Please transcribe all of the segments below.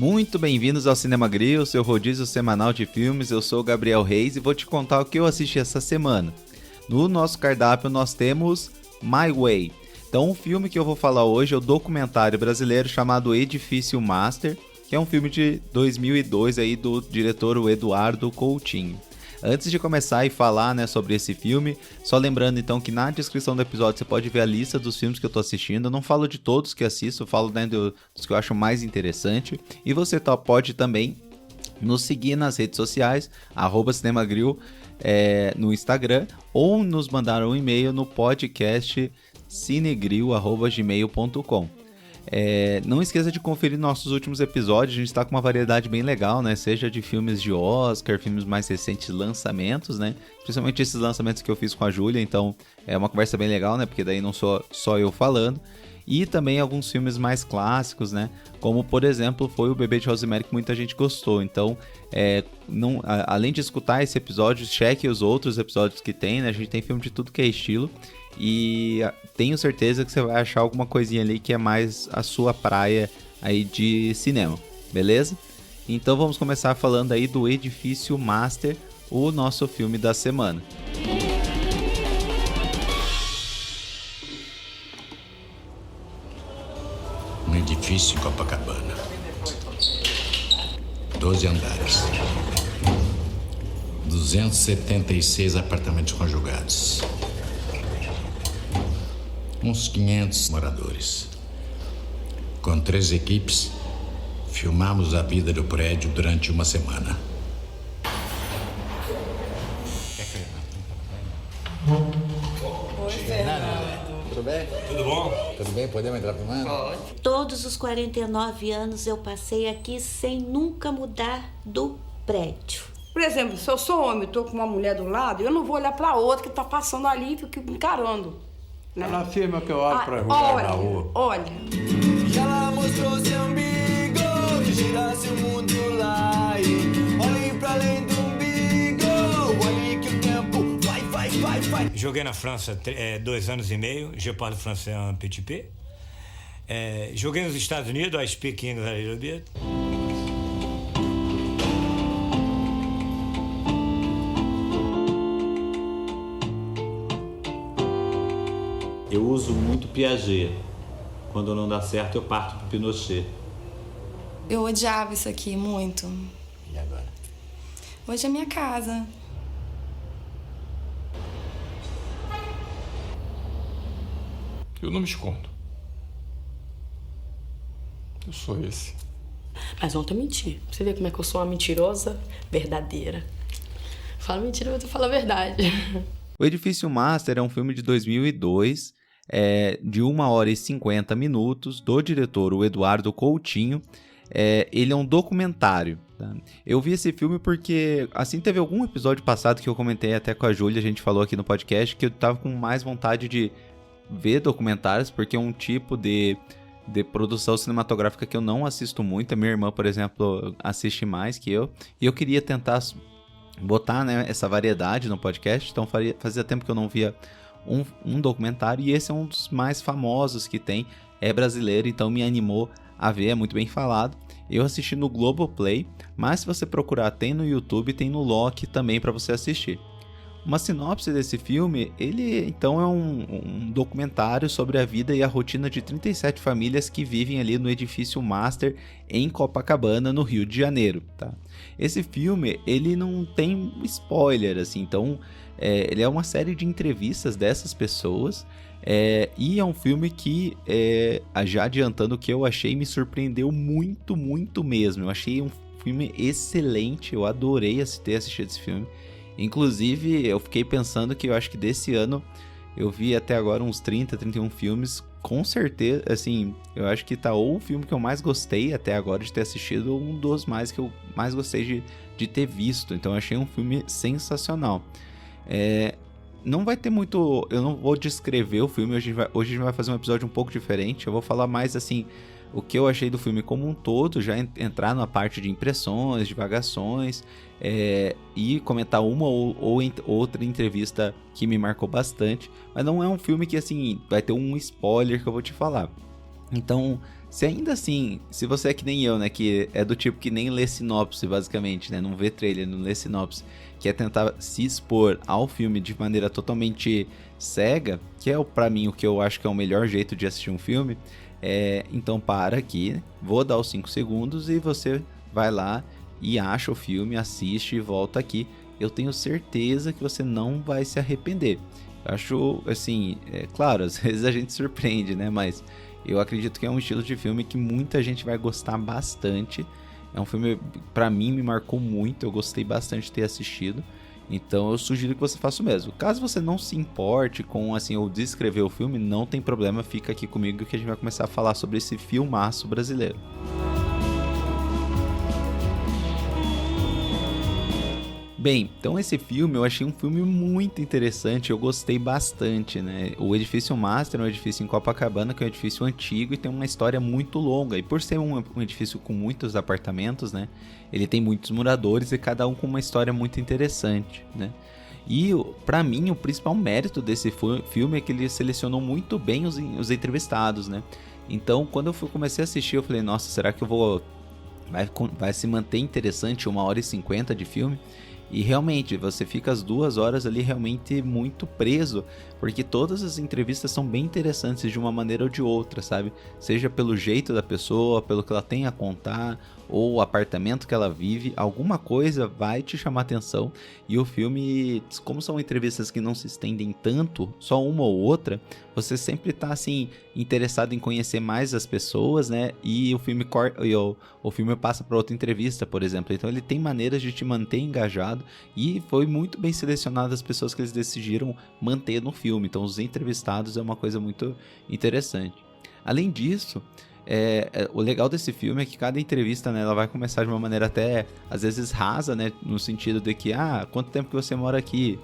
Muito bem-vindos ao Cinema Grill, seu rodízio semanal de filmes. Eu sou o Gabriel Reis e vou te contar o que eu assisti essa semana. No nosso cardápio nós temos My Way. Então o filme que eu vou falar hoje é o documentário brasileiro chamado Edifício Master, que é um filme de 2002 aí do diretor Eduardo Coutinho. Antes de começar e falar, sobre esse filme, só lembrando então que na descrição do episódio você pode ver a lista dos filmes que eu tô assistindo. Eu não falo de todos que assisto, eu falo dos que eu acho mais interessante. E você pode também nos seguir nas redes sociais, @cinemagril, no Instagram, ou nos mandar um e-mail no podcast cinegril@gmail.com. Não esqueça de conferir nossos últimos episódios, a gente está com uma variedade bem legal, seja de filmes de Oscar, filmes mais recentes, lançamentos, principalmente esses lançamentos que eu fiz com a Júlia, então é uma conversa bem legal, porque daí não sou só eu falando, e também alguns filmes mais clássicos, como por exemplo foi o Bebê de Rosemary, que muita gente gostou. Então além de escutar esse episódio, cheque os outros episódios que tem, a gente tem filme de tudo que é estilo. E tenho certeza que você vai achar alguma coisinha ali que é mais a sua praia aí de cinema, beleza? Então vamos começar falando aí do Edifício Master, o nosso filme da semana. Um edifício em Copacabana. 12 andares. 276 apartamentos conjugados. Uns 500 moradores. Com 3 equipes, filmamos a vida do prédio durante uma semana. Oi, Fernando. Tudo bem? Tudo bom? Tudo bem? Podemos entrar filmando? Pode. Todos os 49 anos eu passei aqui sem nunca mudar do prédio. Por exemplo, se eu sou homem e tô com uma mulher do lado, eu não vou olhar pra outra que tá passando ali e fico encarando. Ela afirma que eu olho pra mulher na rua. Olha. Ela mostrou seu umbigo, gira-se o mundo lá e olhe pra além do umbigo, olhe que o tempo vai. Joguei na França 2 anos e meio, je parle français un petit peu. Joguei nos Estados Unidos, I speak English a little bit. Eu uso muito Piaget. Quando não dá certo, eu parto pro Pinochet. Eu odiava isso aqui muito. E agora? Hoje é minha casa. Eu não me escondo. Eu sou esse. Mas ontem eu menti. Você vê como é que eu sou uma mentirosa verdadeira. Fala mentira, mas eu falo a verdade. O Edifício Master é um filme de 2002, de 1h50, do diretor o Eduardo Coutinho. Ele é um documentário. Tá? Eu vi esse filme porque, assim, teve algum episódio passado que eu comentei até com a Júlia, a gente falou aqui no podcast, que eu tava com mais vontade de ver documentários, porque é um tipo de produção cinematográfica que eu não assisto muito. A minha irmã, por exemplo, assiste mais que eu, e eu queria tentar botar essa variedade no podcast. Então fazia tempo que eu não via um documentário, e esse é um dos mais famosos que tem, é brasileiro, então me animou a ver, é muito bem falado. Eu assisti no Globoplay, mas se você procurar, tem no YouTube, tem no Loki também para você assistir. Uma sinopse desse filme, ele então é um documentário sobre a vida e a rotina de 37 famílias que vivem ali no Edifício Master em Copacabana, no Rio de Janeiro, tá? Esse filme, ele não tem spoiler, assim, então ele é uma série de entrevistas dessas pessoas, e é um filme que, já adiantando o que eu achei, me surpreendeu muito, muito mesmo. Eu achei um filme excelente, eu adorei ter assistido esse filme. Inclusive, eu fiquei pensando que eu acho que desse ano eu vi até agora uns 30, 31 filmes. Com certeza, assim, eu acho que tá ou o filme que eu mais gostei até agora de ter assistido, ou um dos mais que eu mais gostei de ter visto. Então eu achei um filme sensacional. Não vai ter muito... Eu não vou descrever o filme, hoje a gente vai fazer um episódio um pouco diferente. Eu vou falar mais, assim, o que eu achei do filme como um todo, já entrar na parte de impressões, divagações, e comentar uma ou outra entrevista que me marcou bastante. Mas não é um filme que, assim, vai ter um spoiler que eu vou te falar. Então, se ainda assim, se você é que nem eu, né, que é do tipo que nem lê sinopse, basicamente, né, não vê trailer, não lê sinopse, que é tentar se expor ao filme de maneira totalmente cega, que é pra mim o que eu acho que é o melhor jeito de assistir um filme, então para aqui, vou dar os 5 segundos e você vai lá e acha o filme, assiste e volta aqui. Eu tenho certeza que você não vai se arrepender. Eu acho, assim, claro, às vezes a gente surpreende, né, mas eu acredito que é um estilo de filme que muita gente vai gostar bastante. É um filme, pra mim, me marcou muito. Eu gostei bastante de ter assistido. Então eu sugiro que você faça o mesmo. Caso você não se importe com, assim, ou descrever o filme, não tem problema. Fica aqui comigo que a gente vai começar a falar sobre esse filmaço brasileiro. Bem, então esse filme eu achei um filme muito interessante, eu gostei bastante, né? O Edifício Master é um edifício em Copacabana, que é um edifício antigo e tem uma história muito longa. E por ser um edifício com muitos apartamentos, né? Ele tem muitos moradores e cada um com uma história muito interessante, né? E pra mim o principal mérito desse filme é que ele selecionou muito bem os entrevistados, né? Então quando eu comecei a assistir eu falei, nossa, será que eu vou... Vai se manter interessante 1h50 de filme? E realmente, você fica as 2 horas ali realmente muito preso, porque todas as entrevistas são bem interessantes de uma maneira ou de outra, sabe? Seja pelo jeito da pessoa, pelo que ela tem a contar, ou o apartamento que ela vive, alguma coisa vai te chamar atenção. E o filme, como são entrevistas que não se estendem tanto, só uma ou outra, você sempre tá assim, interessado em conhecer mais as pessoas, né? E o filme passa para outra entrevista, por exemplo. Então ele tem maneiras de te manter engajado e foi muito bem selecionado as pessoas que eles decidiram manter no filme. Então os entrevistados é uma coisa muito interessante. Além disso, o legal desse filme é que cada entrevista, né, ela vai começar de uma maneira até às vezes rasa, né, no sentido de que quanto tempo que você mora aqui,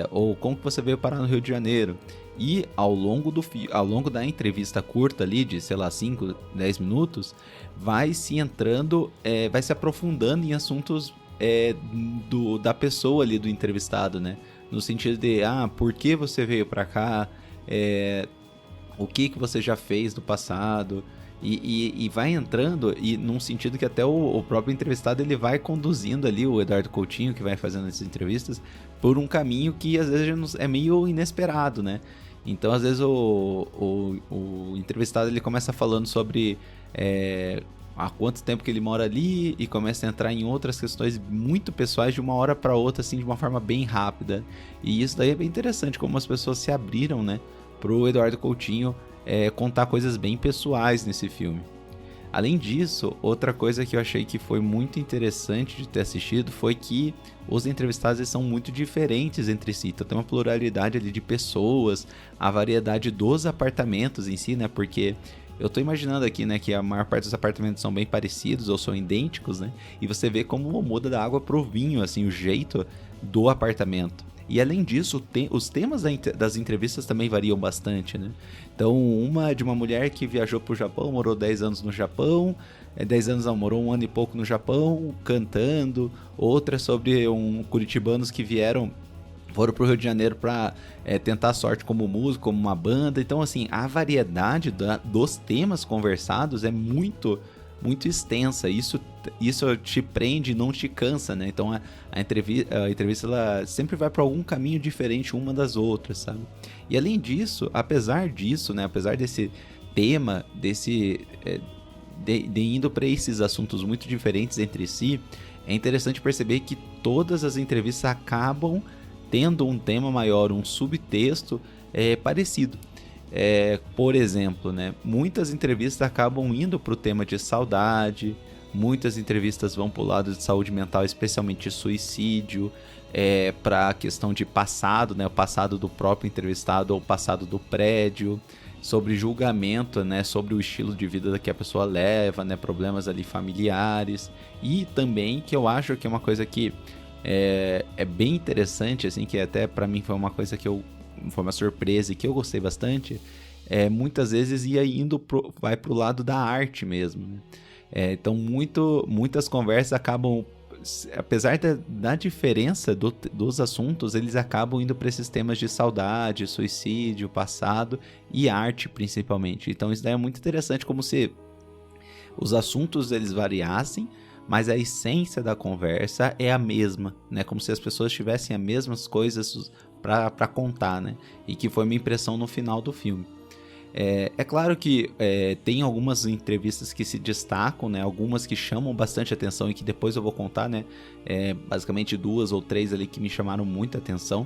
ou como que você veio parar no Rio de Janeiro. E ao longo da entrevista curta ali, de sei lá 5, 10 minutos, vai se aprofundando em assuntos da pessoa ali, do entrevistado, né, no sentido de por que você veio pra cá, o que você já fez no passado, e vai entrando, e num sentido que até o próprio entrevistado ele vai conduzindo ali, o Eduardo Coutinho, que vai fazendo essas entrevistas, por um caminho que às vezes é meio inesperado, né? Então às vezes o entrevistado ele começa falando sobre há quanto tempo que ele mora ali, e começa a entrar em outras questões muito pessoais de uma hora para outra, assim, de uma forma bem rápida. E isso daí é bem interessante, como as pessoas se abriram, né, pro Eduardo Coutinho contar coisas bem pessoais nesse filme. Além disso, outra coisa que eu achei que foi muito interessante de ter assistido foi que os entrevistados eles são muito diferentes entre si. Então tem uma pluralidade ali de pessoas, a variedade dos apartamentos em si, né? Porque eu tô imaginando aqui, né, que a maior parte dos apartamentos são bem parecidos ou são idênticos, né? E você vê como muda da água pro vinho, assim, o jeito do apartamento. E além disso, os temas das entrevistas também variam bastante, né? Então, uma de uma mulher que viajou pro Japão, morou 10 anos no Japão, 10 anos não, morou 1 ano e pouco no Japão, cantando. Outra sobre curitibanos que foram pro Rio de Janeiro para tentar a sorte como músico, como uma banda. Então, assim, a variedade dos temas conversados é muito extensa. Isso te prende e não te cansa, né? Então a entrevista ela sempre vai para algum caminho diferente uma das outras, sabe? E além disso, apesar desse tema, de indo para esses assuntos muito diferentes entre si, é interessante perceber que todas as entrevistas acabam tendo um tema maior, um subtexto parecido. Por exemplo, né, muitas entrevistas acabam indo para o tema de saudade, muitas entrevistas vão para o lado de saúde mental, especialmente suicídio, para a questão de passado, né, o passado do próprio entrevistado ou o passado do prédio, sobre julgamento, né, sobre o estilo de vida que a pessoa leva, né, problemas ali familiares, e também que eu acho que é uma coisa que é bem interessante, assim, que até para mim foi uma coisa que foi uma surpresa e que eu gostei bastante, muitas vezes vai pro lado da arte mesmo, né? Então muitas conversas acabam apesar da diferença dos assuntos, eles acabam indo para esses temas de saudade, suicídio, passado e arte, principalmente. Então isso daí é muito interessante, como se os assuntos eles variassem, mas a essência da conversa é a mesma, né? Como se as pessoas tivessem as mesmas coisas para contar, né? E que foi minha impressão no final do filme. É claro que tem algumas entrevistas que se destacam, né? Algumas que chamam bastante atenção e que depois eu vou contar, né? Basicamente 2 ou 3 ali que me chamaram muita atenção.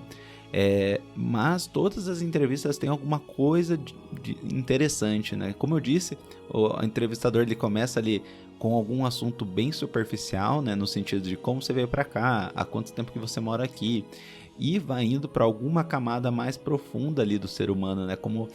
Mas todas as entrevistas têm alguma coisa de interessante, né? Como eu disse, o entrevistador ele começa ali com algum assunto bem superficial, né? No sentido de como você veio para cá, há quanto tempo que você mora aqui, e vai indo para alguma camada mais profunda ali do ser humano, né? Como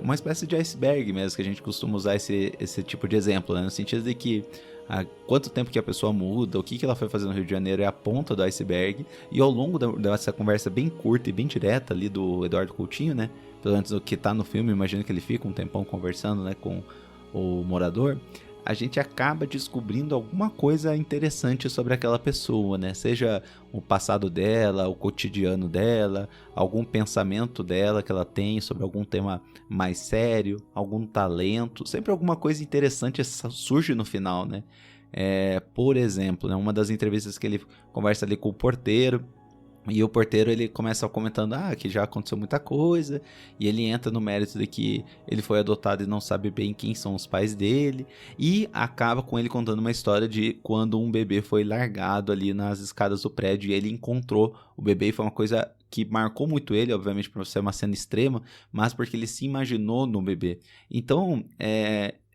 uma espécie de iceberg mesmo, que a gente costuma usar esse tipo de exemplo, né? No sentido de que há quanto tempo que a pessoa muda, o que ela foi fazer no Rio de Janeiro é a ponta do iceberg. E ao longo dessa conversa bem curta e bem direta ali do Eduardo Coutinho, né? Pelo menos o que tá no filme, imagino que ele fica um tempão conversando, né, com o morador. A gente acaba descobrindo alguma coisa interessante sobre aquela pessoa, né? Seja o passado dela, o cotidiano dela, algum pensamento dela que ela tem sobre algum tema mais sério, algum talento. Sempre alguma coisa interessante surge no final, né? Por exemplo, né, uma das entrevistas que ele conversa ali com o porteiro, e o porteiro ele começa comentando que já aconteceu muita coisa, e ele entra no mérito de que ele foi adotado e não sabe bem quem são os pais dele, e acaba com ele contando uma história de quando um bebê foi largado ali nas escadas do prédio e ele encontrou o bebê, e foi uma coisa que marcou muito ele, obviamente por ser uma cena extrema, mas porque ele se imaginou no bebê. Então,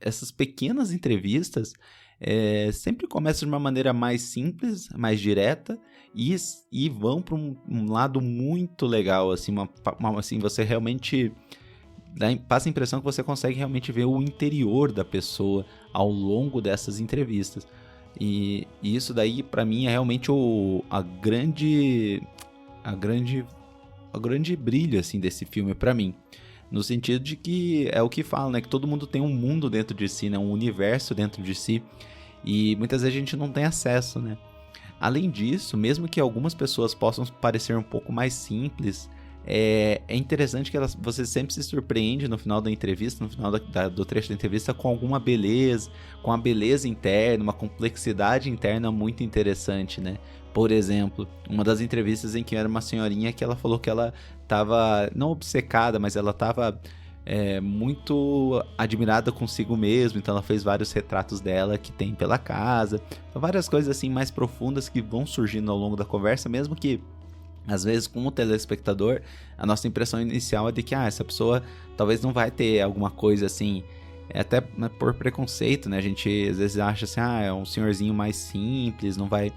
essas pequenas entrevistas sempre começam de uma maneira mais simples, mais direta, e vão para um lado muito legal, assim, assim, você realmente passa a impressão que você consegue realmente ver o interior da pessoa ao longo dessas entrevistas. E isso daí, para mim, é realmente o grande brilho, assim, desse filme para mim. No sentido de que é o que fala, né? Que todo mundo tem um mundo dentro de si, né? Um universo dentro de si. E muitas vezes a gente não tem acesso, né? Além disso, mesmo que algumas pessoas possam parecer um pouco mais simples, é interessante que você sempre se surpreende no final da entrevista, no final do trecho da entrevista, com alguma beleza, com a beleza interna, uma complexidade interna muito interessante, né? Por exemplo, uma das entrevistas em que era uma senhorinha que ela falou que ela estava, não obcecada, mas ela estava muito admirada consigo mesma, então ela fez vários retratos dela que tem pela casa, várias coisas assim mais profundas que vão surgindo ao longo da conversa, mesmo que às vezes, como telespectador, a nossa impressão inicial é de que essa pessoa talvez não vai ter alguma coisa assim, até por preconceito, né? A gente às vezes acha assim, é um senhorzinho mais simples, não vai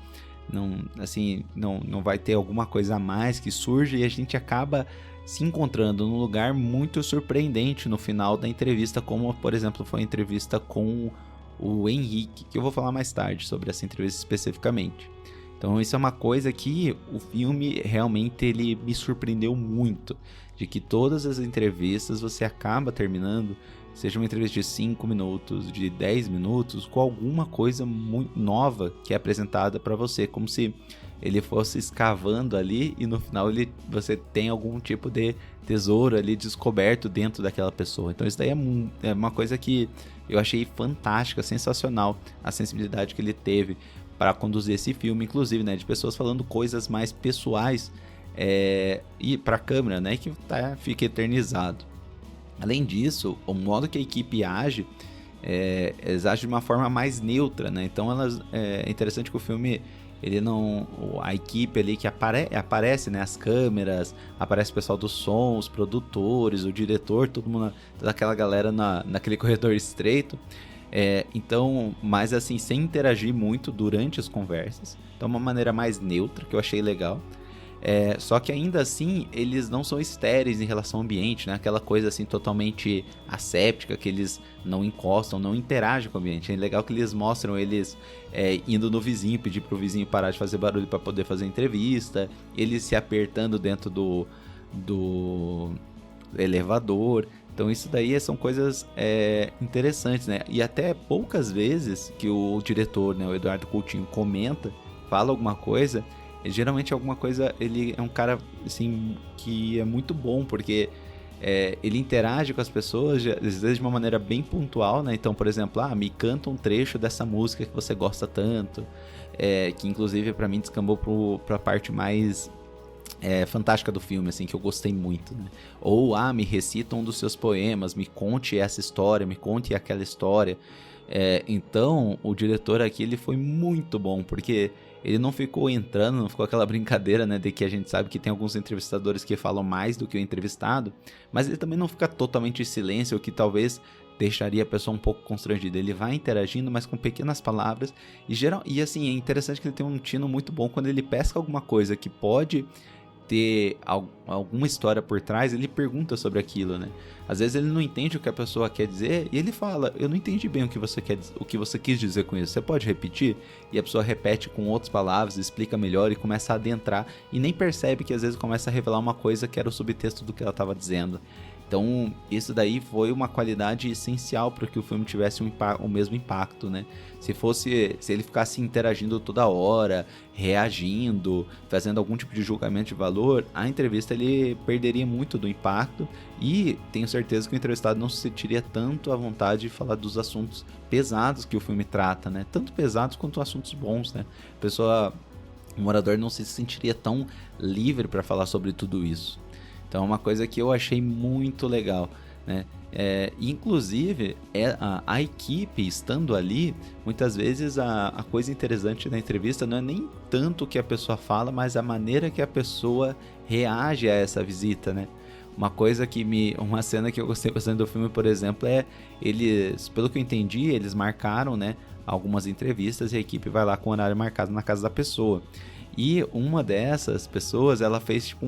ter alguma coisa a mais que surge, e a gente acaba se encontrando num lugar muito surpreendente no final da entrevista, como, por exemplo, foi a entrevista com o Henrique, que eu vou falar mais tarde sobre essa entrevista especificamente. Então isso é uma coisa que o filme realmente ele me surpreendeu muito, de que todas as entrevistas você acaba terminando, seja uma entrevista de 5 minutos, de 10 minutos, com alguma coisa muito nova que é apresentada para você, como se ele fosse escavando ali e no final você tem algum tipo de tesouro ali descoberto dentro daquela pessoa. Então isso daí é uma coisa que eu achei fantástica, sensacional, a sensibilidade que ele teve para conduzir esse filme, inclusive, né, de pessoas falando coisas mais pessoais e para a câmera, né, que fica eternizado. Além disso, o modo que a equipe age, eles agem de uma forma mais neutra, né? Então é interessante que o filme, a equipe ali que aparece, né, as câmeras, aparece o pessoal do som, os produtores, o diretor, todo mundo, toda aquela galera naquele corredor estreito. Então, mas assim, sem interagir muito durante as conversas. Então, uma maneira mais neutra, que eu achei legal. Só que ainda assim, eles não são estéreis em relação ao ambiente, né? Aquela coisa assim totalmente asséptica, que eles não encostam, não interagem com o ambiente. É legal que eles mostram eles indo no vizinho, pedir pro vizinho parar de fazer barulho para poder fazer entrevista, eles se apertando dentro do elevador. Então isso daí são coisas interessantes, né? E até poucas vezes que o diretor, né, o Eduardo Coutinho, comenta fala alguma coisa, geralmente alguma coisa, ele é um cara, assim, que é muito bom, porque ele interage com as pessoas, às vezes de uma maneira bem pontual, né? Então, por exemplo, me canta um trecho dessa música que você gosta tanto, que inclusive pra mim descambou pra parte mais fantástica do filme, assim, que eu gostei muito, né? Ou, me recita um dos seus poemas, me conte essa história, me conte aquela história. Então, o diretor aqui, ele foi muito bom, porque ele não ficou entrando, não ficou aquela brincadeira, né, de que a gente sabe que tem alguns entrevistadores que falam mais do que o entrevistado, mas ele também não fica totalmente em silêncio, o que talvez deixaria a pessoa um pouco constrangida. Ele vai interagindo, mas com pequenas palavras, e assim, é interessante que ele tem um tino muito bom quando ele pesca alguma coisa que pode ter alguma história por trás, ele pergunta sobre aquilo, né? Às vezes ele não entende o que a pessoa quer dizer e ele fala, eu não entendi bem o que você quis dizer com isso, você pode repetir? E a pessoa repete com outras palavras, explica melhor e começa a adentrar e nem percebe que às vezes começa a revelar uma coisa que era o subtexto do que ela estava dizendo. Então, isso daí foi uma qualidade essencial para que o filme tivesse o mesmo impacto, né? Se ele ficasse interagindo toda hora, reagindo, fazendo algum tipo de julgamento de valor, a entrevista ele perderia muito do impacto e tenho certeza que o entrevistado não se sentiria tanto à vontade de falar dos assuntos pesados que o filme trata, né? Tanto pesados quanto assuntos bons, né? O morador não se sentiria tão livre para falar sobre tudo isso. Então é uma coisa que eu achei muito legal, né? Inclusive, a equipe estando ali, muitas vezes a coisa interessante da entrevista não é nem tanto o que a pessoa fala, mas a maneira que a pessoa reage a essa visita, né? Uma cena que eu gostei bastante do filme, por exemplo, eles, pelo que eu entendi, eles marcaram, né, algumas entrevistas e a equipe vai lá com o horário marcado na casa da pessoa. E uma dessas pessoas, ela fez tipo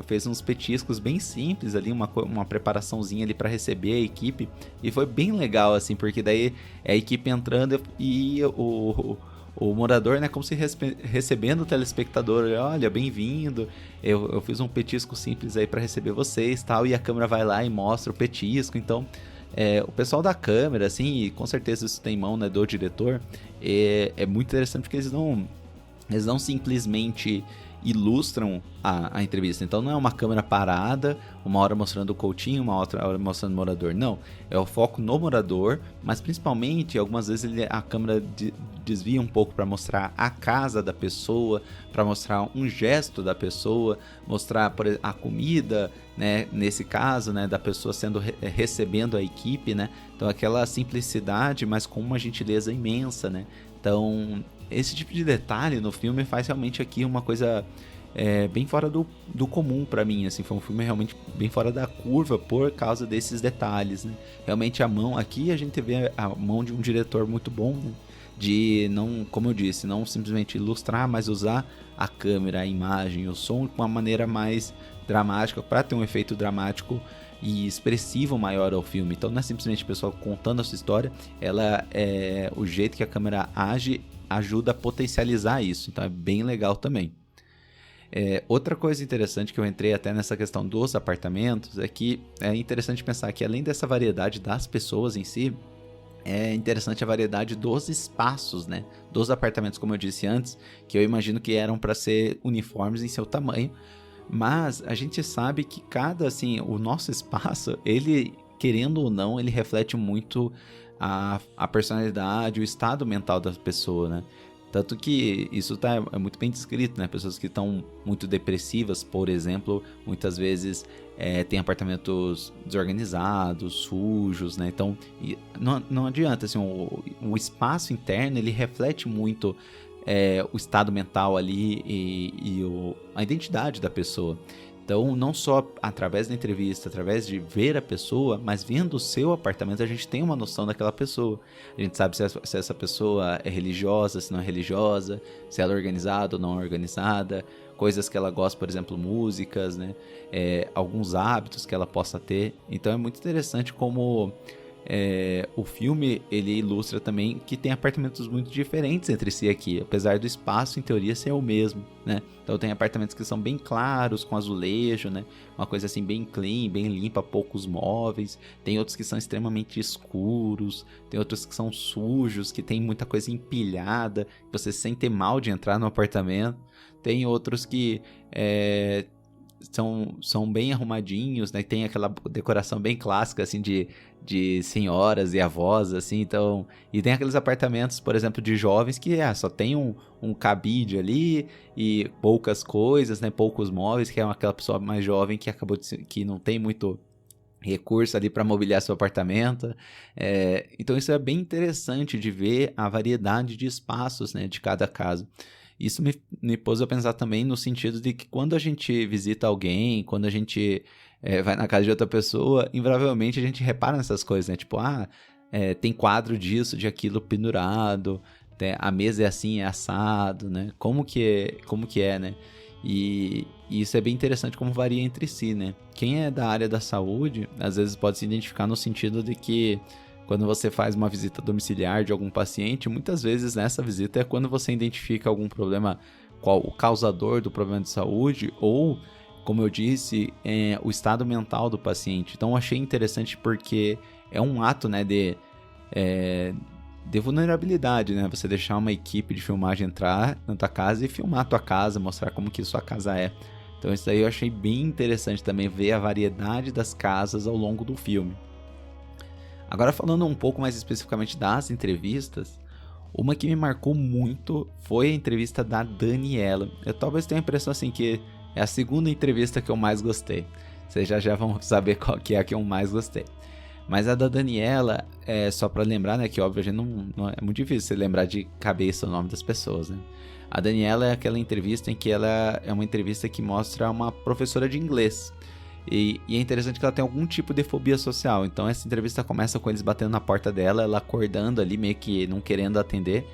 fez uns petiscos bem simples ali, uma preparaçãozinha ali para receber a equipe, e foi bem legal assim, porque daí a equipe entrando e o morador, né, como se recebendo o telespectador, olha, bem-vindo, eu fiz um petisco simples aí para receber vocês, tal, e a câmera vai lá e mostra o petisco. Então o pessoal da câmera, assim, e com certeza isso tem mão, né, do diretor, é muito interessante porque eles não simplesmente ilustram a entrevista. Então não é uma câmera parada, uma hora mostrando o Coutinho, uma outra hora mostrando o morador. Não, é o foco no morador, mas principalmente algumas vezes a câmera desvia um pouco para mostrar a casa da pessoa, para mostrar um gesto da pessoa, mostrar a comida, né, nesse caso, né, da pessoa recebendo a equipe, né? Então aquela simplicidade, mas com uma gentileza imensa, né? Então esse tipo de detalhe no filme faz realmente aqui uma coisa bem fora do comum pra mim, assim, foi um filme realmente bem fora da curva por causa desses detalhes, né? Realmente aqui a gente vê a mão de um diretor muito bom, né? De não, como eu disse, não simplesmente ilustrar, mas usar a câmera, a imagem, o som de uma maneira mais dramática, para ter um efeito dramático e expressivo maior ao filme. Então não é simplesmente a pessoa contando a sua história, o jeito que a câmera age ajuda a potencializar isso, então é bem legal também. Outra coisa interessante que eu entrei até nessa questão dos apartamentos é que é interessante pensar que além dessa variedade das pessoas em si, é interessante a variedade dos espaços, né? Dos apartamentos, como eu disse antes, que eu imagino que eram para ser uniformes em seu tamanho, mas a gente sabe que o nosso espaço, ele, querendo ou não, ele reflete muito a personalidade, o estado mental da pessoa, né? Tanto que isso é muito bem descrito, né? Pessoas que estão muito depressivas, por exemplo, muitas vezes têm apartamentos desorganizados, sujos, né? Então, não adianta, assim, o espaço interno, ele reflete muito o estado mental ali e a identidade da pessoa. Então, não só através da entrevista, através de ver a pessoa, mas vendo o seu apartamento, a gente tem uma noção daquela pessoa. A gente sabe se essa pessoa é religiosa, se não é religiosa, se ela é organizada ou não é organizada, coisas que ela gosta, por exemplo, músicas, né? Alguns hábitos que ela possa ter. Então, é muito interessante como o filme ele ilustra também que tem apartamentos muito diferentes entre si aqui, apesar do espaço em teoria ser o mesmo, né? Então tem apartamentos que são bem claros, com azulejo, né? Uma coisa assim bem clean, bem limpa, poucos móveis. Tem outros que são extremamente escuros, tem outros que são sujos, que tem muita coisa empilhada, você se sente mal de entrar no apartamento. Tem outros que são bem arrumadinhos, né? Tem aquela decoração bem clássica, assim, de senhoras e avós, assim, então... E tem aqueles apartamentos, por exemplo, de jovens que só tem um cabide ali e poucas coisas, né? Poucos móveis, que é aquela pessoa mais jovem que que não tem muito recurso ali para mobiliar seu apartamento. Então isso é bem interessante de ver a variedade de espaços, né, de cada casa. Isso me pôs a pensar também no sentido de que quando a gente visita alguém, quando a gente vai na casa de outra pessoa, invariavelmente a gente repara nessas coisas, né? Tipo, tem quadro disso, de aquilo pendurado, a mesa é assim, é assado, né? Como que é, né? E isso é bem interessante como varia entre si, né? Quem é da área da saúde, às vezes pode se identificar no sentido de que quando você faz uma visita domiciliar de algum paciente, muitas vezes nessa visita é quando você identifica algum problema, o causador do problema de saúde, ou, como eu disse, o estado mental do paciente. Então eu achei interessante porque é um ato, né, de vulnerabilidade, né? Você deixar uma equipe de filmagem entrar na tua casa e filmar a tua casa, mostrar como que sua casa é. Então isso daí eu achei bem interessante também, ver a variedade das casas ao longo do filme. Agora falando um pouco mais especificamente das entrevistas, uma que me marcou muito foi a entrevista da Daniela. Eu talvez tenha a impressão assim que é a segunda entrevista que eu mais gostei. Vocês já vão saber qual que é a que eu mais gostei. Mas a da Daniela, só pra lembrar, né, que óbvio, a gente não é muito difícil você lembrar de cabeça o nome das pessoas, né? A Daniela é aquela entrevista em que ela é uma entrevista que mostra uma professora de inglês. E é interessante que ela tem algum tipo de fobia social. Então essa entrevista começa com eles batendo na porta dela, ela acordando ali, meio que não querendo atender.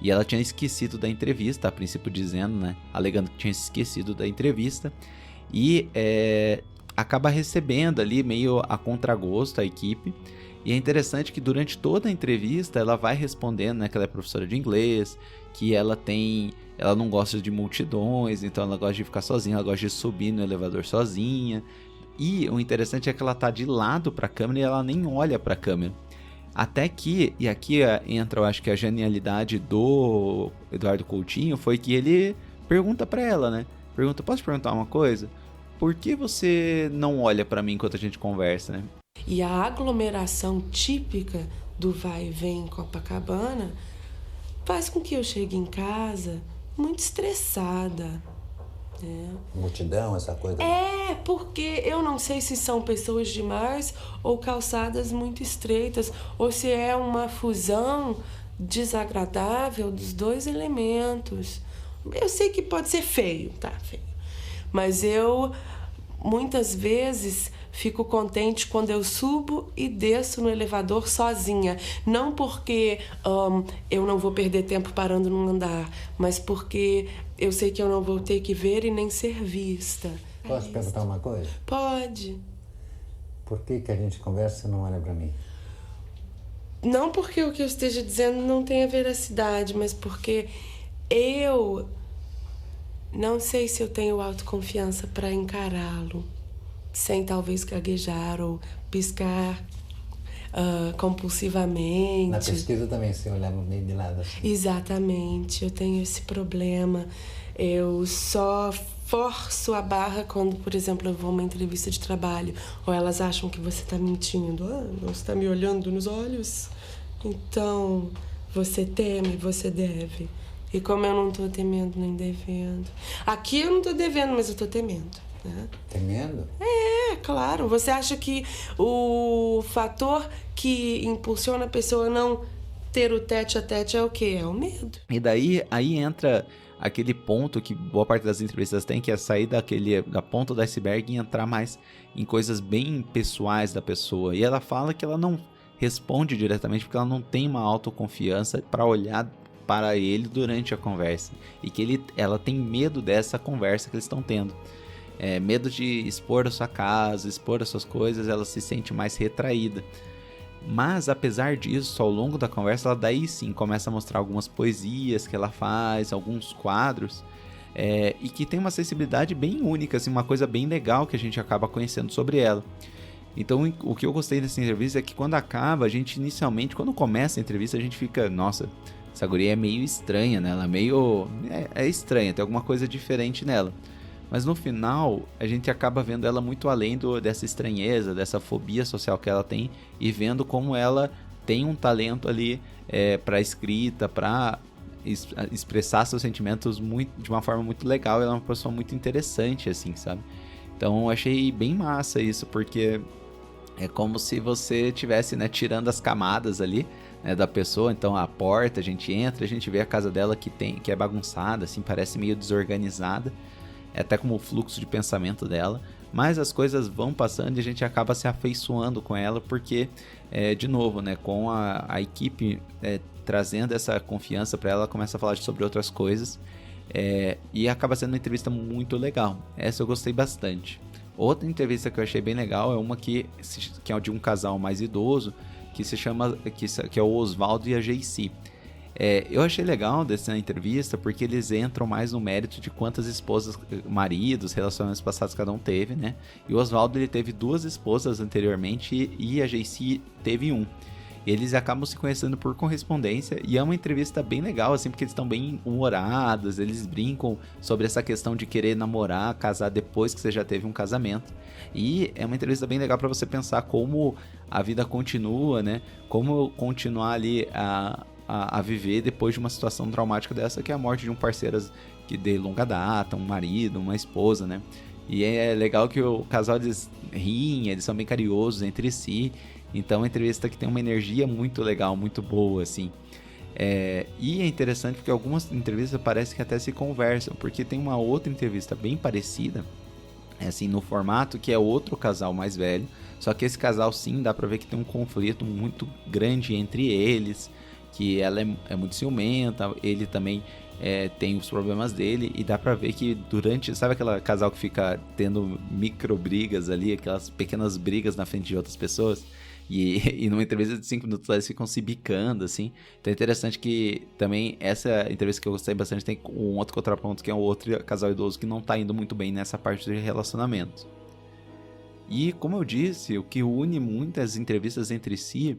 E ela tinha esquecido da entrevista, a princípio dizendo, né, alegando que tinha esquecido da entrevista. E acaba recebendo ali meio a contragosto a equipe. E é interessante que durante toda a entrevista ela vai respondendo, né, que ela é professora de inglês, que ela não gosta de multidões, então ela gosta de ficar sozinha, ela gosta de subir no elevador sozinha. E o interessante é que ela tá de lado para a câmera e ela nem olha para a câmera. Até que, e aqui entra, eu acho que a genialidade do Eduardo Coutinho, foi que ele pergunta para ela, né? Posso te perguntar uma coisa? Por que você não olha para mim enquanto a gente conversa, né? E a aglomeração típica do vai e vem em Copacabana faz com que eu chegue em casa muito estressada. Multidão, essa coisa? Porque eu não sei se são pessoas demais ou calçadas muito estreitas, ou se é uma fusão desagradável dos dois elementos. Eu sei que pode ser feio, feio. Mas eu, muitas vezes, fico contente quando eu subo e desço no elevador sozinha. Não porque eu não vou perder tempo parando num andar, mas porque eu sei que eu não vou ter que ver e nem ser vista. Posso perguntar uma coisa? Pode. Por que a gente conversa e não olha pra mim? Não porque o que eu esteja dizendo não tenha veracidade, mas porque eu não sei se eu tenho autoconfiança para encará-lo, sem talvez gaguejar ou piscar compulsivamente. Na pesquisa também, você olhava meio de lado assim. Exatamente, eu tenho esse problema. Eu só forço a barra quando, por exemplo, eu vou a uma entrevista de trabalho, ou elas acham que você está mentindo. Não está me olhando nos olhos? Então, você teme, você deve. E como eu não estou temendo nem devendo. Aqui eu não estou devendo, mas eu estou temendo. Né? Temendo? Claro. Você acha que o fator que impulsiona a pessoa a não ter o tete-a-tete é o quê? É o medo. E daí, aí entra aquele ponto que boa parte das entrevistas tem, que é sair da ponta do iceberg e entrar mais em coisas bem pessoais da pessoa. E ela fala que ela não responde diretamente porque ela não tem uma autoconfiança para olhar para ele durante a conversa. E que ela tem medo dessa conversa que eles estão tendo. Medo de expor a sua casa, expor as suas coisas, ela se sente mais retraída. Mas, apesar disso, ao longo da conversa, ela daí sim começa a mostrar algumas poesias que ela faz, alguns quadros, e que tem uma sensibilidade bem única, assim, uma coisa bem legal que a gente acaba conhecendo sobre ela. Então, o que eu gostei dessa entrevista é que quando acaba, a gente inicialmente, quando começa a entrevista, a gente fica, nossa, essa guria é meio estranha, né? Ela é meio... é estranha, tem alguma coisa diferente nela. Mas no final, a gente acaba vendo ela muito além dessa estranheza, dessa fobia social que ela tem, e vendo como ela tem um talento ali para escrita, para expressar seus sentimentos de uma forma muito legal. Ela é uma pessoa muito interessante, assim, sabe? Então eu achei bem massa isso, porque é como se você estivesse, né, tirando as camadas ali, né, da pessoa. Então a porta, a gente entra, a gente vê a casa dela que é bagunçada, assim, parece meio desorganizada. É até como o fluxo de pensamento dela, mas as coisas vão passando e a gente acaba se afeiçoando com ela, porque, de novo, né, com a equipe trazendo essa confiança para ela, começa a falar sobre outras coisas, e acaba sendo uma entrevista muito legal. Essa eu gostei bastante. Outra entrevista que eu achei bem legal é uma que é de um casal mais idoso, que se chama, que é o Oswaldo e a Jaycee. Eu achei legal dessa entrevista porque eles entram mais no mérito de quantas esposas, maridos, relacionamentos passados cada um teve, né? E o Oswaldo, ele teve 2 esposas anteriormente e a Jaycee teve 1. Eles acabam se conhecendo por correspondência e é uma entrevista bem legal, assim, porque eles estão bem humorados, eles brincam sobre essa questão de querer namorar, casar depois que você já teve um casamento. E é uma entrevista bem legal para você pensar como a vida continua, né? Como continuar ali a viver depois de uma situação traumática dessa, que é a morte de um parceiro de longa data, um marido, uma esposa, né? E é legal que o casal, eles riem, eles são bem carinhosos entre si. Então é uma entrevista que tem uma energia muito legal, muito boa, assim. E é interessante porque algumas entrevistas parece que até se conversam, porque tem uma outra entrevista bem parecida, assim, no formato, que é outro casal mais velho, só que esse casal, sim, dá pra ver que tem um conflito muito grande entre eles, que ela é muito ciumenta, ele também tem os problemas dele, e dá pra ver que sabe aquele casal que fica tendo micro brigas ali, aquelas pequenas brigas na frente de outras pessoas? E numa entrevista de 5 minutos eles ficam se bicando, assim. Então é interessante que também essa entrevista que eu gostei bastante tem um outro contraponto, que é um outro casal idoso que não tá indo muito bem nessa parte de relacionamento. E como eu disse, o que une muitas entrevistas entre si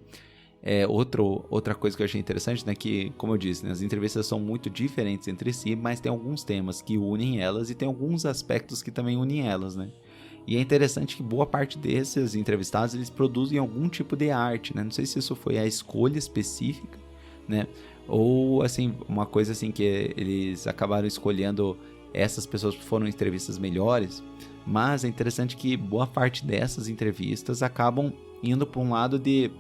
outra coisa que eu achei interessante, né, que, como eu disse, né, as entrevistas são muito diferentes entre si, mas tem alguns temas que unem elas e tem alguns aspectos que também unem elas, né? E é interessante que boa parte desses entrevistados, eles produzem algum tipo de arte, né? Não sei se isso foi a escolha específica, né? Ou, assim, uma coisa assim que eles acabaram escolhendo essas pessoas que foram entrevistas melhores, mas é interessante que boa parte dessas entrevistas acabam indo para um lado de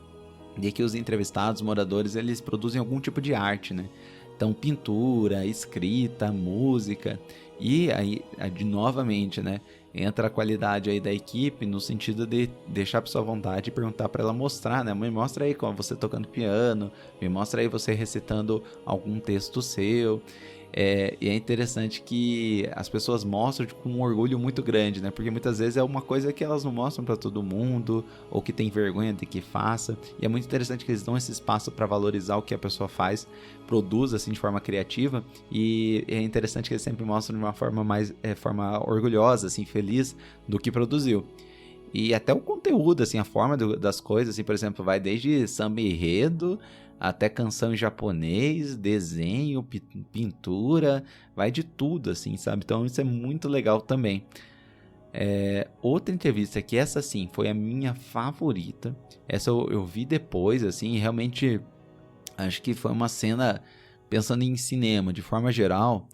que os entrevistados, moradores, eles produzem algum tipo de arte, né? Então, pintura, escrita, música, e aí, novamente, né, entra a qualidade aí da equipe no sentido de deixar a pessoa à vontade e perguntar para ela mostrar, né? Me mostra aí como você tocando piano, me mostra aí você recitando algum texto seu. E é interessante que as pessoas mostram com um orgulho muito grande, né? Porque muitas vezes é uma coisa que elas não mostram para todo mundo, ou que tem vergonha de que faça. E é muito interessante que eles dão esse espaço para valorizar o que a pessoa faz, produz assim de forma criativa. E é interessante que eles sempre mostram de uma forma mais forma orgulhosa, assim, feliz do que produziu. E até o conteúdo, assim, a forma das coisas, assim, por exemplo, vai desde samba enredo até canção em japonês, desenho, pintura, vai de tudo, assim, sabe? Então isso é muito legal também. Outra entrevista que essa, sim, foi a minha favorita. Essa eu vi depois, assim, e realmente acho que foi uma cena, pensando em cinema, de forma geral,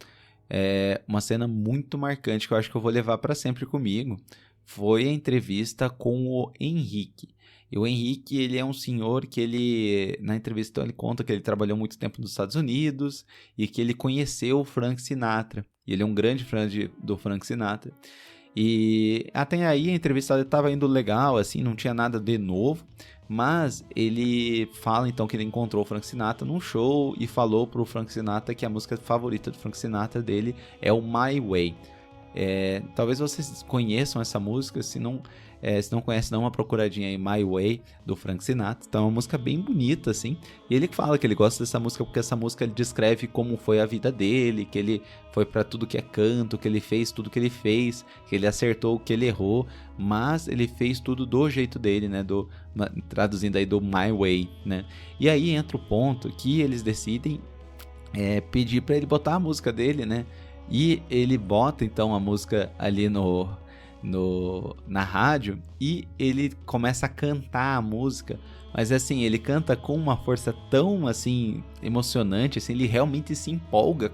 uma cena muito marcante que eu acho que eu vou levar para sempre comigo. Foi a entrevista com o Henrique. E o Henrique, ele é um senhor que na entrevista ele conta que ele trabalhou muito tempo nos Estados Unidos e que ele conheceu o Frank Sinatra. E ele é um grande fã do Frank Sinatra. E até aí a entrevista estava indo legal, assim, não tinha nada de novo. Mas ele fala então que ele encontrou o Frank Sinatra num show e falou pro Frank Sinatra que a música favorita do Frank Sinatra dele é o My Way. Talvez vocês conheçam essa música, se não conhece, dá uma procuradinha aí, My Way, do Frank Sinatra. Então é uma música bem bonita, assim. E ele fala que ele gosta dessa música porque essa música ele descreve como foi a vida dele, que ele foi pra tudo que é canto, que ele fez tudo que ele fez, que ele acertou o que ele errou, mas ele fez tudo do jeito dele, né? Traduzindo aí do My Way, né? E aí entra o ponto que eles decidem pedir pra ele botar a música dele, né? E ele bota então a música ali na rádio e ele começa a cantar a música, mas assim, ele canta com uma força tão assim emocionante, assim, ele realmente se empolga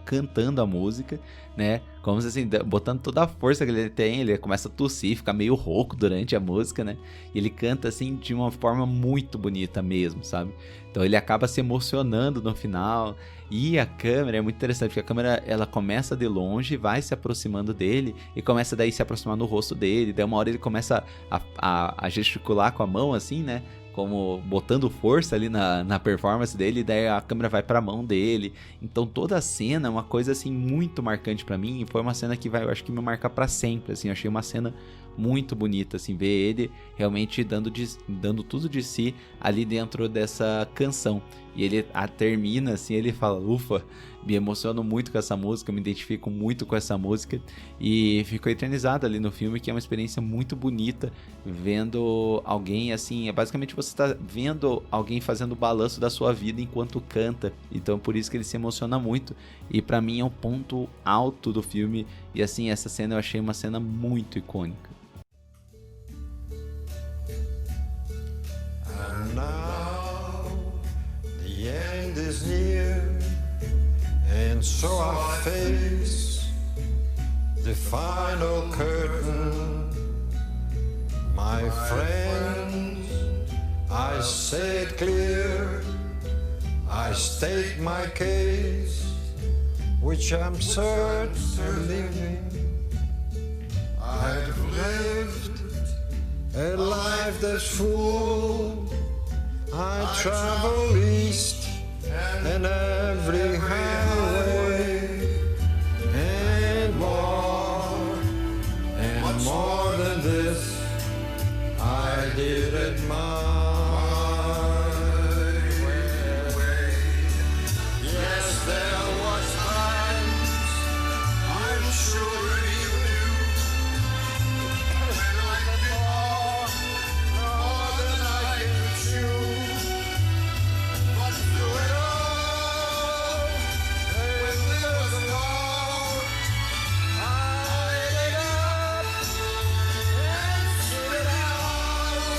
cantando a música, né, como se assim, botando toda a força que ele tem, ele começa a tossir, fica meio rouco durante a música, né, e ele canta assim de uma forma muito bonita mesmo, sabe, então ele acaba se emocionando no final. E a câmera é muito interessante, porque a câmera ela começa de longe, vai se aproximando dele e começa daí se aproximar no rosto dele. Daí uma hora ele começa a gesticular com a mão assim, né? Como botando força ali na performance dele, e daí a câmera vai pra mão dele. Então toda a cena é uma coisa assim muito marcante pra mim, e foi uma cena que vai, eu acho que me marcar pra sempre, assim. Eu achei uma cena muito bonita, assim, ver ele realmente dando tudo de si ali dentro dessa canção. E ele termina assim, ele fala, ufa, me emociono muito com essa música, me identifico muito com essa música, e ficou eternizado ali no filme, que é uma experiência muito bonita, vendo alguém assim, basicamente você tá vendo alguém fazendo o balanço da sua vida enquanto canta, então por isso que ele se emociona muito, e pra mim é um ponto alto do filme, e assim, essa cena eu achei uma cena muito icônica. And now the end is near, and so I face the final curtain. My friends, I say it clear, I state my case, which I'm certainly I've lived a life that's full. I travel east and every highway, and more than this, I did it my way. Yes, there was times, I'm sure you knew, when I thought more than I could chew. But through it all, when there was a war, I ate it up and stood it out.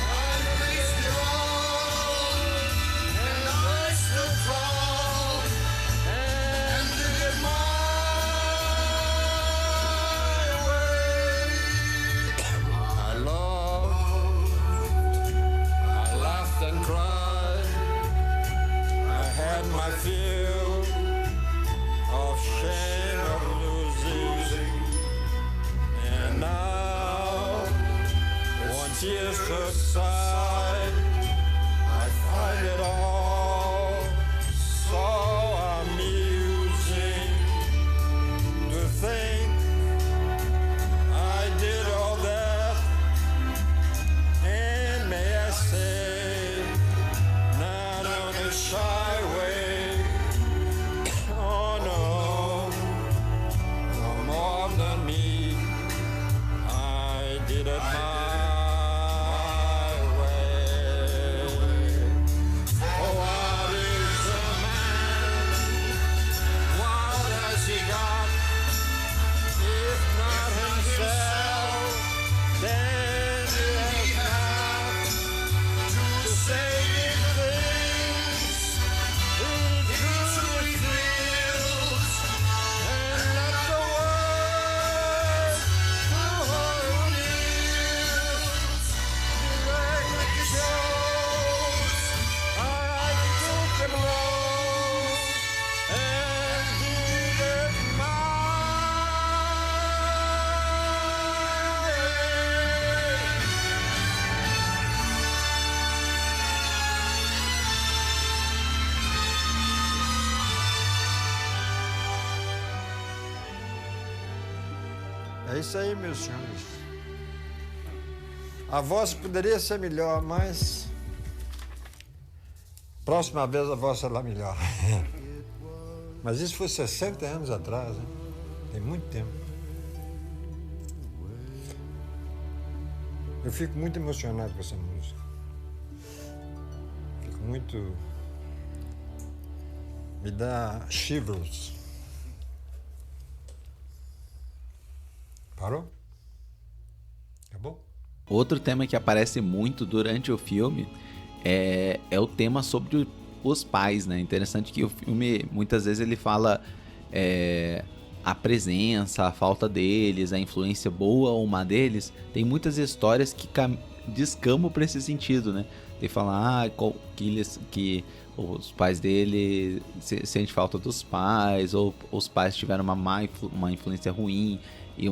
I faced it all, and I stood tall, and did it my way. I loved, I laughed and cried, I had my fill of shame of losing, and now, once years subside, I find it all so amusing to think I did all that, and may I say, not on a shy way. Oh no, no more than me, I did it my way. Oh É isso aí, meus senhores. A voz poderia ser melhor, mas... Próxima vez a voz será melhor. Mas isso foi 60 anos atrás, hein? Tem muito tempo. Eu fico muito emocionado com essa música. Fico muito... Me dá shivers. Parou? Acabou? Outro tema que aparece muito durante o filme é o tema sobre os pais, né? Interessante que o filme, muitas vezes, ele fala a presença, a falta deles, a influência boa ou má deles. Tem muitas histórias que descamam para esse sentido, né? Ele fala que os pais dele sentem falta dos pais, ou os pais tiveram uma influência ruim e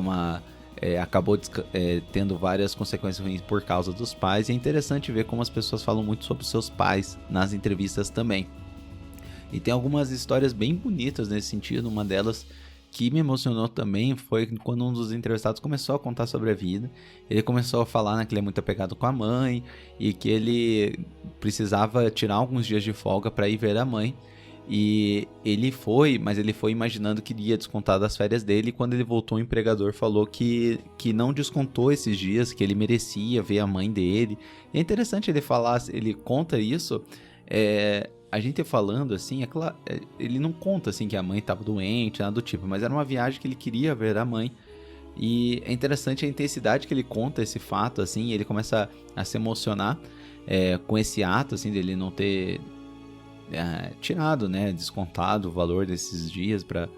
acabou tendo várias consequências ruins por causa dos pais. E é interessante ver como as pessoas falam muito sobre seus pais nas entrevistas também. E tem algumas histórias bem bonitas nesse sentido. Uma delas que me emocionou também foi quando um dos entrevistados começou a contar sobre a vida. Ele começou a falar que ele é muito apegado com a mãe e que ele precisava tirar alguns dias de folga para ir ver a mãe. E ele foi imaginando que ia descontar das férias dele, e quando ele voltou, o empregador falou que não descontou esses dias, que ele merecia ver a mãe dele. E é interessante ele falar, ele conta isso, a gente falando assim, ele não conta assim que a mãe estava doente, nada do tipo, mas era uma viagem que ele queria ver a mãe. E é interessante a intensidade que ele conta esse fato, assim, ele começa a se emocionar com esse ato, assim, dele não ter tirado, né, descontado o valor desses dias para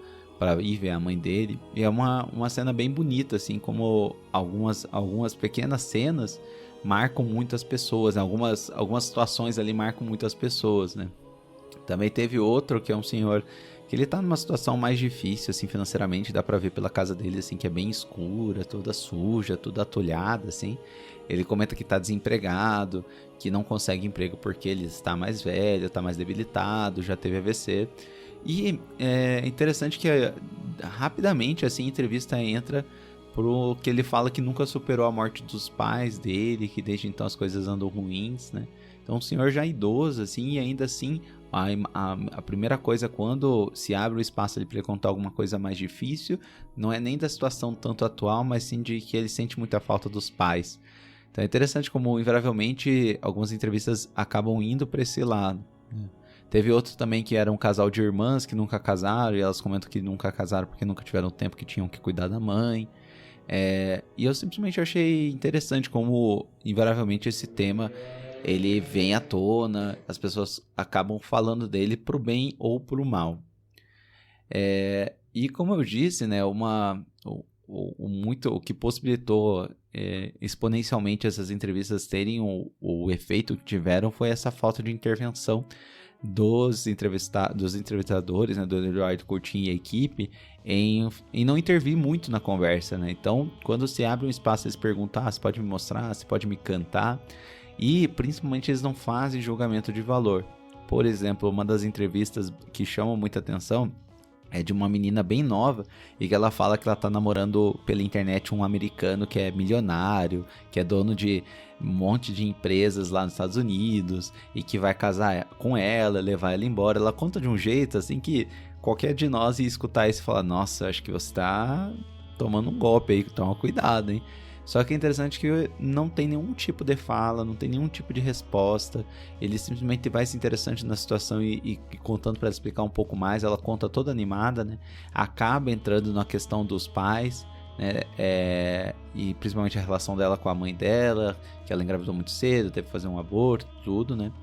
ir ver a mãe dele. E é uma cena bem bonita, assim, como algumas pequenas cenas marcam muitas pessoas, algumas situações ali marcam muitas pessoas, né. Também teve outro que é um senhor que ele tá numa situação mais difícil, assim, financeiramente, dá pra ver pela casa dele, assim, que é bem escura, toda suja, toda atulhada, assim. Ele comenta que tá desempregado, que não consegue emprego porque ele está mais velho, está mais debilitado, já teve AVC. E é interessante que rapidamente, assim, a entrevista entra pro que ele fala que nunca superou a morte dos pais dele, que desde então as coisas andam ruins, né? Então, um senhor já idoso, assim, e ainda assim, a primeira coisa, quando se abre o espaço ali para ele contar alguma coisa mais difícil, não é nem da situação tanto atual, mas sim de que ele sente muita falta dos pais. Então é interessante como, invariavelmente, algumas entrevistas acabam indo para esse lado, né? Teve outro também que era um casal de irmãs que nunca casaram, e elas comentam que nunca casaram porque nunca tiveram tempo que tinham que cuidar da mãe. E eu simplesmente achei interessante como, invariavelmente, esse tema ele vem à tona, as pessoas acabam falando dele pro bem ou pro mal. E como eu disse, né, o que possibilitou exponencialmente essas entrevistas terem o efeito que tiveram foi essa falta de intervenção dos entrevistadores, né, do Eduardo Coutinho e a equipe, em não intervir muito na conversa, né? Então, quando se abre um espaço, eles perguntam: você pode me mostrar, você pode me cantar? E, principalmente, eles não fazem julgamento de valor. Por exemplo, uma das entrevistas que chama muita atenção é de uma menina bem nova e que ela fala que ela tá namorando pela internet um americano que é milionário, que é dono de um monte de empresas lá nos Estados Unidos e que vai casar com ela, levar ela embora. Ela conta de um jeito assim que qualquer de nós ia escutar isso e falar: nossa, acho que você tá tomando um golpe aí, toma cuidado, hein? Só que é interessante que não tem nenhum tipo de fala, não tem nenhum tipo de resposta. Ele simplesmente vai se interessando na situação e contando para ela explicar um pouco mais. Ela conta toda animada, né? Acaba entrando na questão dos pais, né? E principalmente a relação dela com a mãe dela, que ela engravidou muito cedo, teve que fazer um aborto, tudo, né?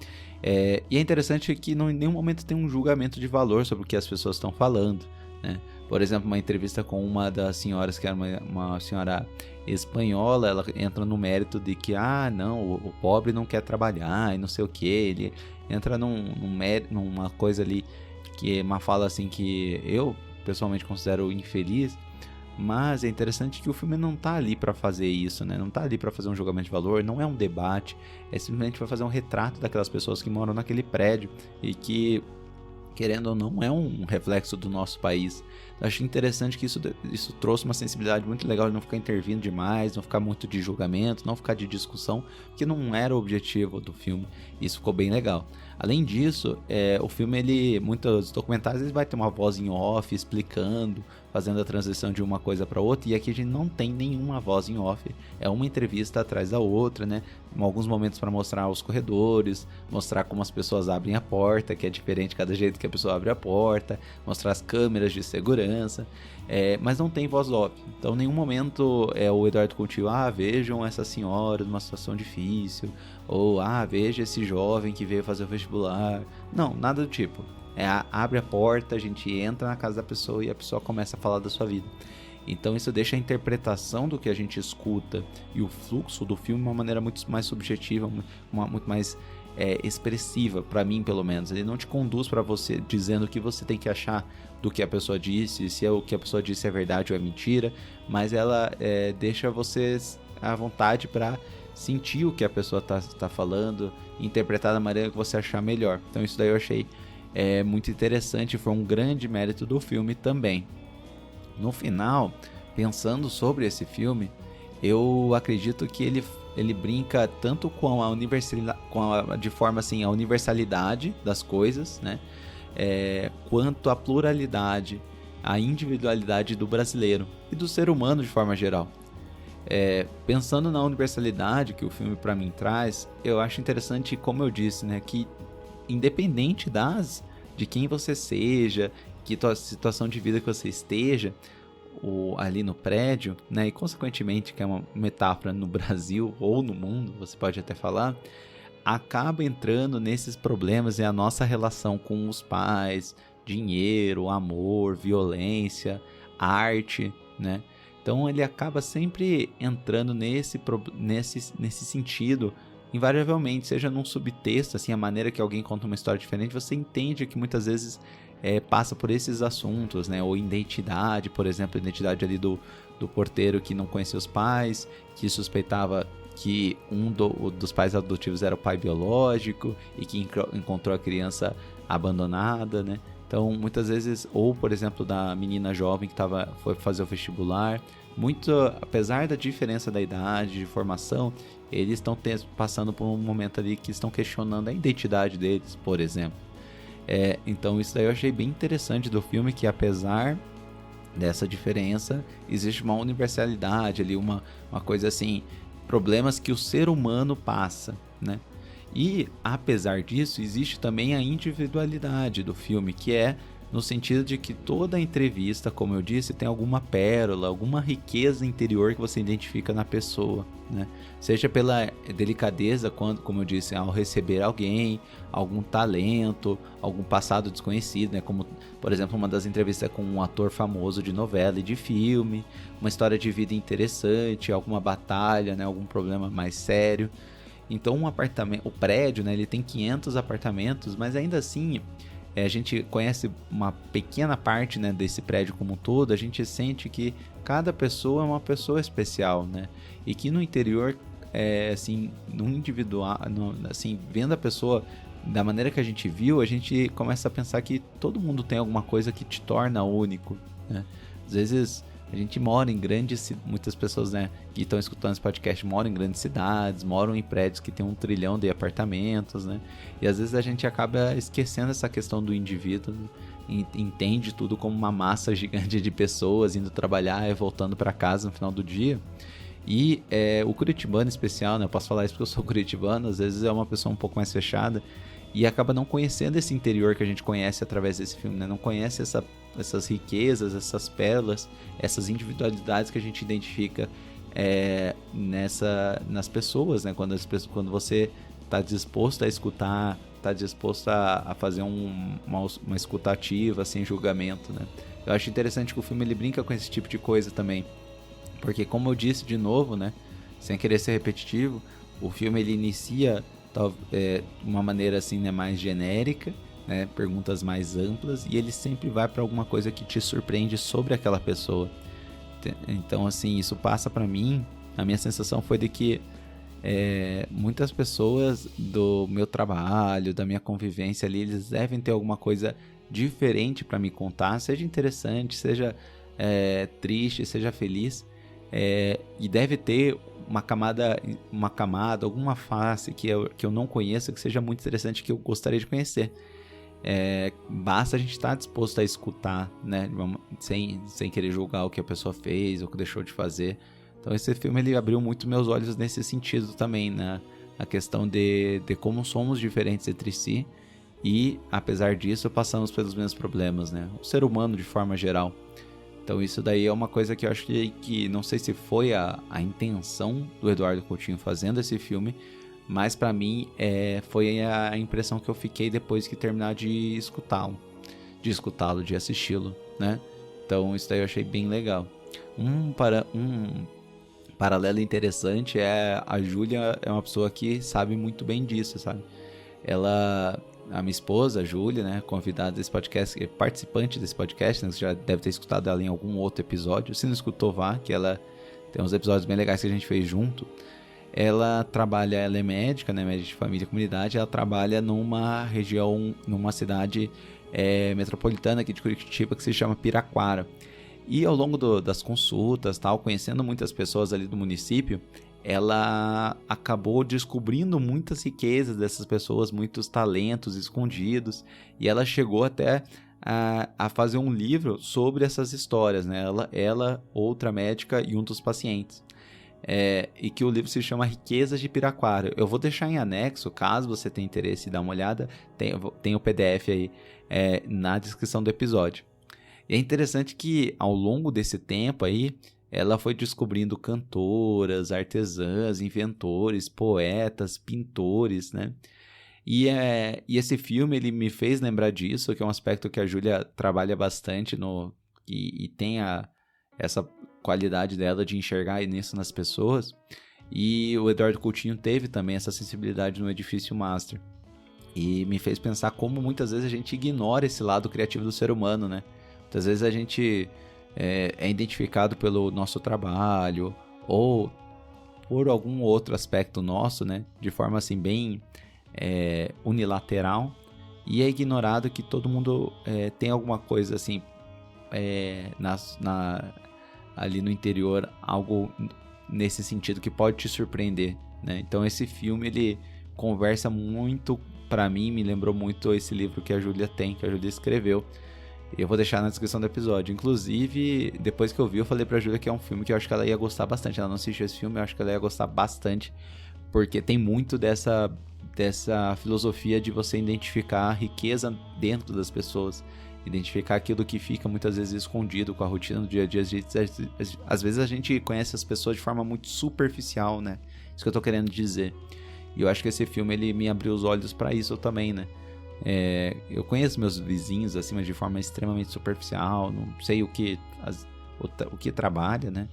E é interessante que em nenhum momento tem um julgamento de valor sobre o que as pessoas estão falando, né? Por exemplo, uma entrevista com uma das senhoras, que era uma senhora espanhola, ela entra no mérito de que, não, o pobre não quer trabalhar e não sei o que. Ele entra numa coisa ali, que é uma fala assim que eu pessoalmente considero infeliz. Mas é interessante que o filme não tá ali para fazer isso, né? Não tá ali para fazer um julgamento de valor, não é um debate, é simplesmente para fazer um retrato daquelas pessoas que moram naquele prédio e que querendo ou não, é um reflexo do nosso país. Eu acho interessante que isso trouxe uma sensibilidade muito legal de não ficar intervindo demais, não ficar muito de julgamento, não ficar de discussão, que não era o objetivo do filme. Isso ficou bem legal. Além disso, o filme, muitos documentários, ele vai ter uma voz em off explicando, fazendo a transição de uma coisa para outra, e aqui a gente não tem nenhuma voz em off, é uma entrevista atrás da outra, né? Em alguns momentos para mostrar os corredores, mostrar como as pessoas abrem a porta, que é diferente cada jeito que a pessoa abre a porta, mostrar as câmeras de segurança, mas não tem voz off. Então, em nenhum momento o Eduardo Coutinho, vejam essa senhora numa situação difícil, ou veja esse jovem que veio fazer o vestibular. Não, nada do tipo. Abre a porta, a gente entra na casa da pessoa e a pessoa começa a falar da sua vida. Então isso deixa a interpretação do que a gente escuta e o fluxo do filme de uma maneira muito mais subjetiva, muito mais expressiva, para mim pelo menos. Ele não te conduz para você dizendo o que você tem que achar do que a pessoa disse, se o que a pessoa disse é verdade ou é mentira, mas ela deixa você à vontade para sentir o que a pessoa tá falando, interpretar da maneira que você achar melhor. Então isso daí eu achei muito interessante, foi um grande mérito do filme também. No final, pensando sobre esse filme, eu acredito que ele brinca tanto com a universalidade das coisas, né? Quanto a pluralidade, a individualidade do brasileiro e do ser humano de forma geral. Pensando na universalidade que o filme para mim traz, eu acho interessante, como eu disse, né, que independente de quem você seja, que situação de vida que você esteja, ali no prédio, né, e consequentemente, que é uma metáfora no Brasil ou no mundo, você pode até falar, acaba entrando nesses problemas a nossa relação com os pais, dinheiro, amor, violência, arte, né? Então ele acaba sempre entrando nesse sentido, invariavelmente, seja num subtexto, assim, a maneira que alguém conta uma história diferente, você entende que muitas vezes passa por esses assuntos, né? Ou identidade, por exemplo, a identidade ali do porteiro que não conhecia os pais, que suspeitava que dos pais adotivos era o pai biológico e que encontrou a criança abandonada, né? Então, muitas vezes, ou por exemplo, da menina jovem que foi fazer o vestibular, apesar da diferença da idade, de formação, eles estão passando por um momento ali que estão questionando a identidade deles, por exemplo. Então isso daí eu achei bem interessante do filme, que apesar dessa diferença, existe uma universalidade ali, uma coisa assim, problemas que o ser humano passa, né? E apesar disso, existe também a individualidade do filme, que no sentido de que toda entrevista, como eu disse, tem alguma pérola, alguma riqueza interior que você identifica na pessoa, né? Seja pela delicadeza, como eu disse, ao receber alguém, algum talento, algum passado desconhecido, né? Como, por exemplo, uma das entrevistas com um ator famoso de novela e de filme, uma história de vida interessante, alguma batalha, né? Algum problema mais sério. Então o prédio, né? Ele tem 500 apartamentos, mas ainda assim a gente conhece uma pequena parte, né, desse prédio como um todo. A gente sente que cada pessoa é uma pessoa especial, né? E que no interior, assim, no individual, assim, vendo a pessoa da maneira que a gente viu, a gente começa a pensar que todo mundo tem alguma coisa que te torna único, né? Às vezes a gente mora em muitas pessoas, né, que estão escutando esse podcast moram em grandes cidades, moram em prédios que tem 1 trilhão de apartamentos, né? E às vezes a gente acaba esquecendo essa questão do indivíduo, né? Entende tudo como uma massa gigante de pessoas indo trabalhar e voltando para casa no final do dia. E o curitibano em especial, né, eu posso falar isso porque eu sou curitibano, às vezes é uma pessoa um pouco mais fechada e acaba não conhecendo esse interior que a gente conhece através desse filme, né? Não conhece essas riquezas, essas pérolas, essas individualidades que a gente identifica nas pessoas, né? Quando você está disposto a escutar, está disposto a fazer uma escuta ativa, sem julgamento, né? Eu acho interessante que o filme ele brinca com esse tipo de coisa também, porque, como eu disse de novo, né, sem querer ser repetitivo, o filme ele inicia de uma maneira assim, né, mais genérica, né, perguntas mais amplas, e ele sempre vai para alguma coisa que te surpreende sobre aquela pessoa. Então, assim, isso passa para mim, a minha sensação foi de que muitas pessoas do meu trabalho, da minha convivência ali, eles devem ter alguma coisa diferente para me contar, seja interessante, seja triste, seja feliz, e deve ter uma camada, alguma face que eu não conheço, que seja muito interessante, que eu gostaria de conhecer. Basta a gente estar disposto a escutar, né, sem querer julgar o que a pessoa fez ou o que deixou de fazer. Então esse filme ele abriu muito meus olhos nesse sentido também, né? A questão de como somos diferentes entre si e, apesar disso, passamos pelos mesmos problemas, né? O ser humano de forma geral. Então isso daí é uma coisa que eu acho que não sei se foi a intenção do Eduardo Coutinho fazendo esse filme, mas pra mim foi a impressão que eu fiquei depois que terminar de escutá-lo, de assisti-lo, né? Então isso daí eu achei bem legal. Um paralelo interessante a Júlia é uma pessoa que sabe muito bem disso, sabe? A minha esposa, a Júlia, né, convidada desse podcast, participante desse podcast, né, você já deve ter escutado ela em algum outro episódio. Se não escutou, vá, que ela tem uns episódios bem legais que a gente fez junto. Ela é médica, né, médica de família e comunidade. Ela trabalha numa região, numa cidade metropolitana aqui de Curitiba, que se chama Piraquara. E ao longo das consultas, tal, conhecendo muitas pessoas ali do município, ela acabou descobrindo muitas riquezas dessas pessoas, muitos talentos escondidos, e ela chegou até a fazer um livro sobre essas histórias, né? Ela, outra médica e um dos pacientes. E que o livro se chama Riquezas de Piraquara. Eu vou deixar em anexo, caso você tenha interesse em dar uma olhada, tem o PDF aí na descrição do episódio. E é interessante que ao longo desse tempo aí, ela foi descobrindo cantoras, artesãs, inventores, poetas, pintores, né? E esse filme ele me fez lembrar disso, que é um aspecto que a Júlia trabalha bastante e tem essa qualidade dela de enxergar nisso nas pessoas. E o Eduardo Coutinho teve também essa sensibilidade no Edifício Master. E me fez pensar como muitas vezes a gente ignora esse lado criativo do ser humano, né? Muitas vezes a gente é identificado pelo nosso trabalho ou por algum outro aspecto nosso, né? De forma assim bem unilateral, e é ignorado que todo mundo tem alguma coisa assim ali no interior, algo nesse sentido que pode te surpreender, né? Então esse filme ele conversa muito, pra mim me lembrou muito esse livro que a Júlia escreveu. Eu vou deixar na descrição do episódio. Inclusive, depois que eu vi, eu falei pra Júlia que é um filme que eu acho que ela ia gostar bastante. Ela não assistiu esse filme, eu acho que ela ia gostar bastante, porque tem muito dessa filosofia de você identificar a riqueza dentro das pessoas, identificar aquilo que fica muitas vezes escondido com a rotina do dia a dia. Às vezes a gente conhece as pessoas de forma muito superficial, né? Isso que eu tô querendo dizer. E eu acho que esse filme ele me abriu os olhos pra isso também, né? Eu conheço meus vizinhos assim, mas de forma extremamente superficial, não sei o que trabalha, né?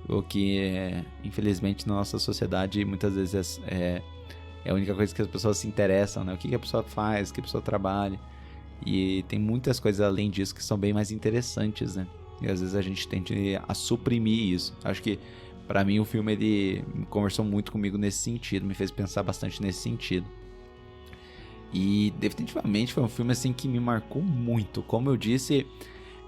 O que infelizmente na nossa sociedade muitas vezes é a única coisa que as pessoas se interessam, né? O que a pessoa faz, o que a pessoa trabalha. E tem muitas coisas além disso que são bem mais interessantes, né? E às vezes a gente tende a suprimir isso. Acho que pra mim o filme ele conversou muito comigo nesse sentido, me fez pensar bastante nesse sentido. E definitivamente foi um filme assim que me marcou muito. Como eu disse,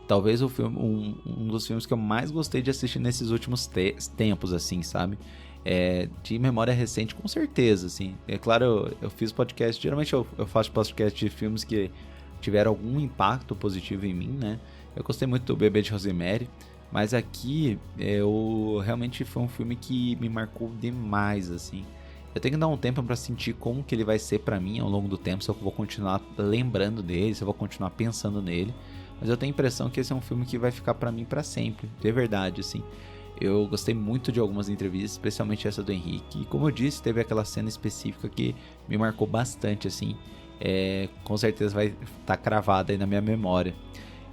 talvez um dos filmes que eu mais gostei de assistir nesses últimos tempos, assim, sabe? De memória recente, com certeza, assim. É claro, eu fiz podcast, geralmente eu faço podcast de filmes que tiveram algum impacto positivo em mim, né? Eu gostei muito do Bebê de Rosemary, mas aqui realmente foi um filme que me marcou demais, assim. Eu tenho que dar um tempo pra sentir como que ele vai ser pra mim ao longo do tempo, se eu vou continuar lembrando dele, se eu vou continuar pensando nele. Mas eu tenho a impressão que esse é um filme que vai ficar pra mim pra sempre, de verdade, assim. Eu gostei muito de algumas entrevistas, especialmente essa do Henrique. E como eu disse, teve aquela cena específica que me marcou bastante, assim. Com certeza vai estar cravada aí na minha memória.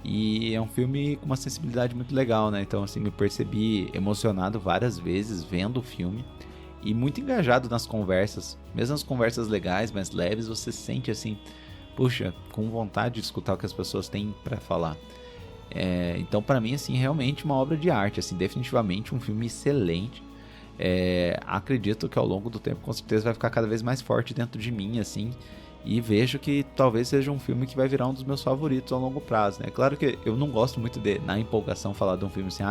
E é um filme com uma sensibilidade muito legal, né? Então, assim, me percebi emocionado várias vezes vendo o filme. E muito engajado nas conversas, mesmo as conversas legais, mais leves, você sente assim, puxa, com vontade de escutar o que as pessoas têm pra falar. Então pra mim, assim, realmente uma obra de arte, assim, definitivamente um filme excelente. Acredito que ao longo do tempo, com certeza, vai ficar cada vez mais forte dentro de mim, assim, E vejo que talvez seja um filme que vai virar um dos meus favoritos a longo prazo, né? Claro que eu não gosto muito de, na empolgação, falar de um filme assim,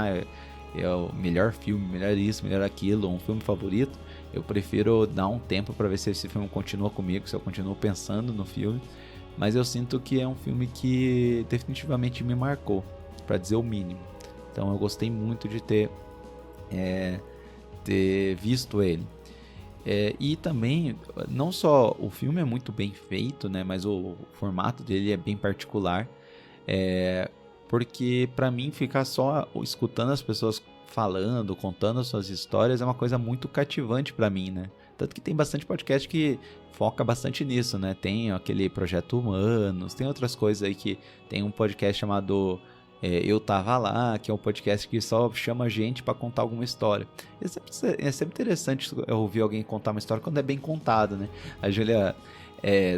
é o melhor filme, melhor isso, melhor aquilo, um filme favorito. Eu prefiro dar um tempo para ver se esse filme continua comigo, se eu continuo pensando no filme. Mas eu sinto que é um filme que definitivamente me marcou, para dizer o mínimo. Então eu gostei muito de ter visto ele. E também, não só o filme é muito bem feito, né, mas o formato dele é bem particular, porque para mim ficar só escutando as pessoas falando, contando as suas histórias é uma coisa muito cativante para mim, né? Tanto que tem bastante podcast que foca bastante nisso, né? Tem aquele Projeto Humanos, tem outras coisas aí que tem um podcast chamado Eu Tava Lá, que é um podcast que só chama gente pra contar alguma história. É sempre interessante ouvir alguém contar uma história quando é bem contado, né? A Júlia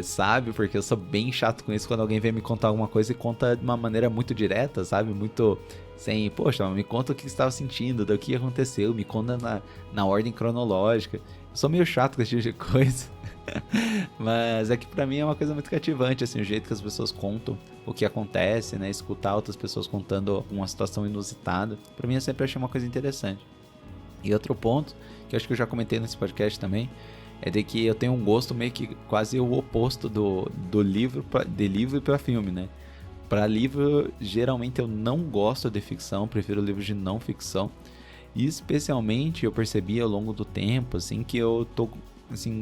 sabe, porque eu sou bem chato com isso, quando alguém vem me contar alguma coisa e conta de uma maneira muito direta, sabe? Muito sem, poxa, me conta o que você estava sentindo, do que aconteceu, me conta na ordem cronológica. Eu sou meio chato com esse tipo de coisa. Mas é que pra mim é uma coisa muito cativante, assim, o jeito que as pessoas contam o que acontece, né? Escutar outras pessoas contando uma situação inusitada, pra mim eu sempre achei uma coisa interessante. E outro ponto, que eu acho que eu já comentei nesse podcast também, é de que eu tenho um gosto meio que quase o oposto do livro, de livro para filme, né? Para livro, geralmente eu não gosto de ficção, prefiro livros de não ficção. E especialmente eu percebi ao longo do tempo, assim, que eu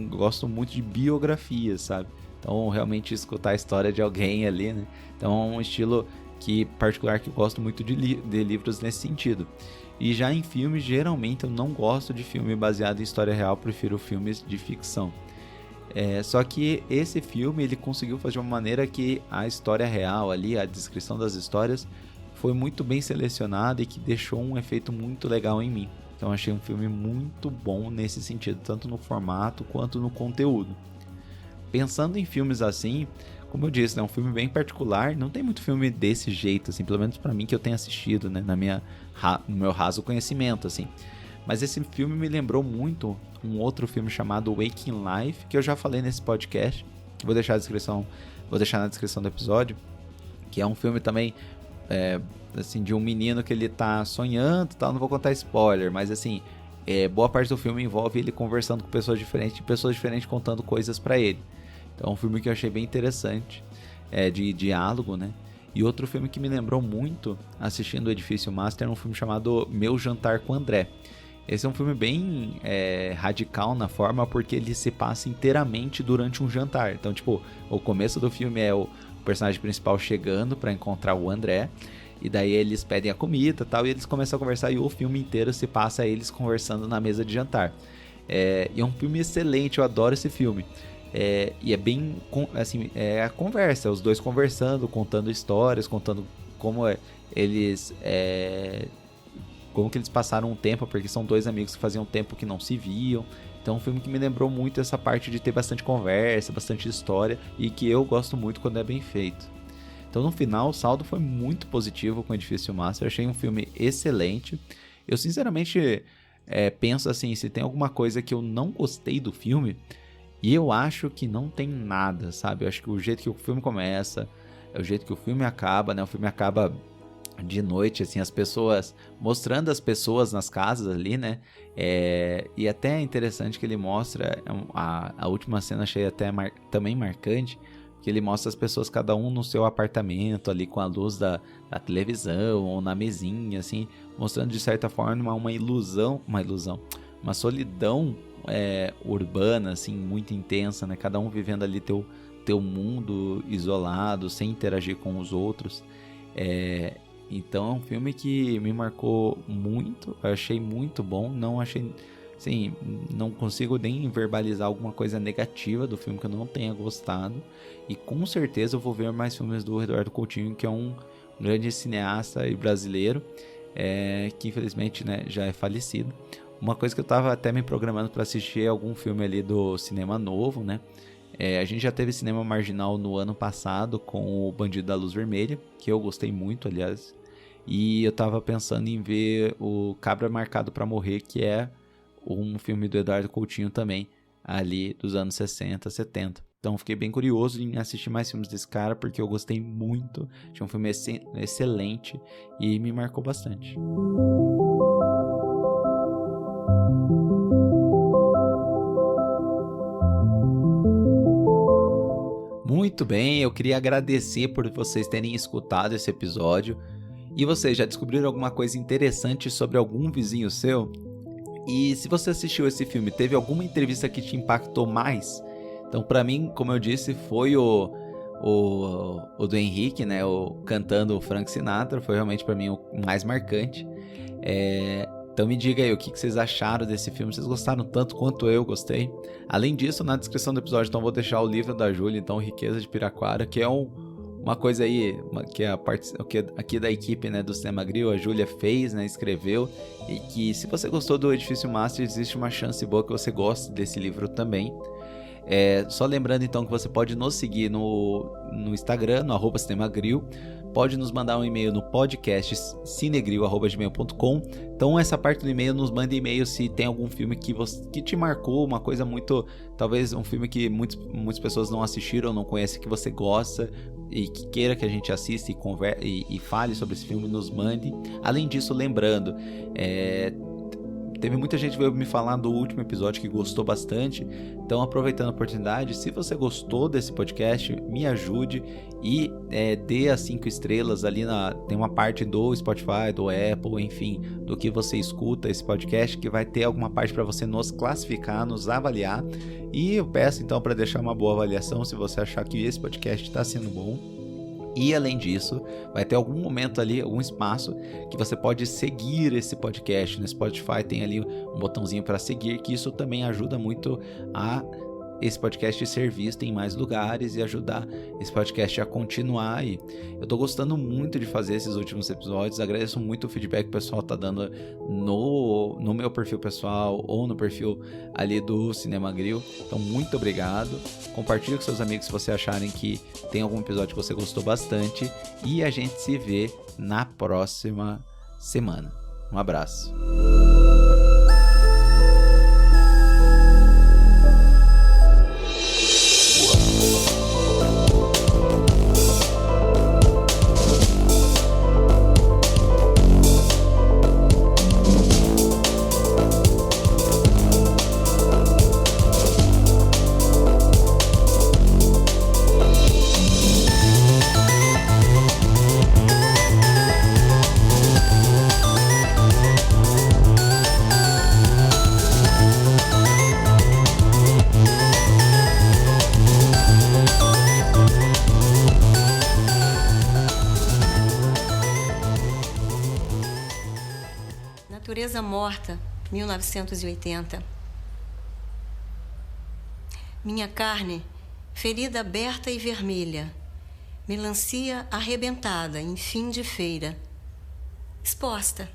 gosto muito de biografias, sabe? Então, realmente escutar a história de alguém ali, né? Então, é um estilo particular que eu gosto muito de livros nesse sentido. E já em filmes, geralmente eu não gosto de filme baseado em história real, prefiro filmes de ficção. Só que esse filme, ele conseguiu fazer de uma maneira que a história real ali, a descrição das histórias, foi muito bem selecionada e que deixou um efeito muito legal em mim. Então achei um filme muito bom nesse sentido, tanto no formato quanto no conteúdo. Pensando em filmes assim, como eu disse, é um filme bem particular, não tem muito filme desse jeito, assim, pelo menos pra mim que eu tenho assistido, né, no meu raso conhecimento, assim. Mas esse filme me lembrou muito um outro filme chamado Waking Life, que eu já falei nesse podcast, que vou deixar na descrição do episódio, que é um filme também assim, de um menino que ele tá sonhando e tal, não vou contar spoiler, mas assim, boa parte do filme envolve ele conversando com pessoas diferentes contando coisas pra ele. Então é um filme que eu achei bem interessante, de diálogo, né? E outro filme que me lembrou muito, assistindo o Edifício Master, é um filme chamado Meu Jantar com André. Esse é um filme bem radical na forma, porque ele se passa inteiramente durante um jantar. Então, tipo, o começo do filme é o personagem principal chegando para encontrar o André, e daí eles pedem a comida e tal, e eles começam a conversar, e o filme inteiro se passa eles conversando na mesa de jantar. E é um filme excelente, eu adoro esse filme. E é bem, assim, a conversa, os dois conversando, contando histórias, contando como eles passaram um tempo, porque são dois amigos que faziam tempo que não se viam. Então é um filme que me lembrou muito essa parte de ter bastante conversa, bastante história, e que eu gosto muito quando é bem feito. Então no final o saldo foi muito positivo com o Edifício Master, eu achei um filme excelente. Eu sinceramente penso assim, se tem alguma coisa que eu não gostei do filme, e eu acho que não tem nada, sabe? Eu acho que o jeito que o filme começa, é o jeito que o filme acaba, né? O filme acaba de noite, assim, as pessoas, mostrando as pessoas nas casas ali, né? E até é interessante que ele mostra, a última cena achei até também marcante, que ele mostra as pessoas, cada um no seu apartamento, ali com a luz da televisão, ou na mesinha, assim, mostrando de certa forma uma solidão urbana, assim, muito intensa, né? Cada um vivendo ali teu mundo isolado, sem interagir com os outros. Então é um filme que me marcou muito, eu achei muito bom, assim, não consigo nem verbalizar alguma coisa negativa do filme que eu não tenha gostado, e com certeza eu vou ver mais filmes do Eduardo Coutinho, que é um grande cineasta e brasileiro, que infelizmente, né, já é falecido. Uma coisa que eu tava até me programando para assistir é algum filme ali do cinema novo, né? A gente já teve cinema marginal no ano passado com o Bandido da Luz Vermelha, que eu gostei muito, aliás. E eu tava pensando em ver o Cabra Marcado para Morrer, que é um filme do Eduardo Coutinho também, ali dos anos 60, 70. Então fiquei bem curioso em assistir mais filmes desse cara, porque eu gostei muito. Tinha um filme excelente e me marcou bastante. Muito bem, eu queria agradecer por vocês terem escutado esse episódio. E vocês já descobriram alguma coisa interessante sobre algum vizinho seu? E se você assistiu esse filme, teve alguma entrevista que te impactou mais? Então, pra mim, como eu disse, foi o do Henrique, né? Cantando o Frank Sinatra, foi realmente pra mim o mais marcante. Então me diga aí o que vocês acharam desse filme, vocês gostaram tanto quanto eu gostei. Além disso, na descrição do episódio, então vou deixar o livro da Júlia, então Riqueza de Piraquara, que é uma coisa aí, que a parte aqui da equipe, né, do Cinema Grill, a Júlia fez, né, escreveu, e que se você gostou do Edifício Master, existe uma chance boa que você goste desse livro também. Só lembrando então que você pode nos seguir no Instagram, no @cinemagrill, pode nos mandar um e-mail no podcast cinegril@gmail.com. Então essa parte do e-mail, nos manda e-mail se tem algum filme que te marcou, uma coisa muito, talvez um filme que muitas pessoas não assistiram, não conhecem, que você gosta e que queira que a gente assista e fale sobre esse filme, nos mande. Além disso, lembrando, teve muita gente que veio me falar do último episódio que gostou bastante. Então, aproveitando a oportunidade, se você gostou desse podcast, me ajude e dê as 5 estrelas ali. Tem uma parte do Spotify, do Apple, enfim, do que você escuta esse podcast, que vai ter alguma parte para você nos classificar, nos avaliar. E eu peço então para deixar uma boa avaliação se você achar que esse podcast está sendo bom. E além disso, vai ter algum momento ali, algum espaço que você pode seguir esse podcast. No Spotify tem ali um botãozinho para seguir, que isso também ajuda muito a esse podcast ser visto em mais lugares e ajudar esse podcast a continuar. E eu tô gostando muito de fazer esses últimos episódios, agradeço muito o feedback que o pessoal tá dando no meu perfil pessoal ou no perfil ali do Cinema Grill. Então, muito obrigado. Compartilhe com seus amigos se você acharem que tem algum episódio que você gostou bastante. E a gente se vê na próxima semana. Um abraço. Natureza Morta, 1980. Minha carne, ferida aberta e vermelha, melancia arrebentada em fim de feira, exposta.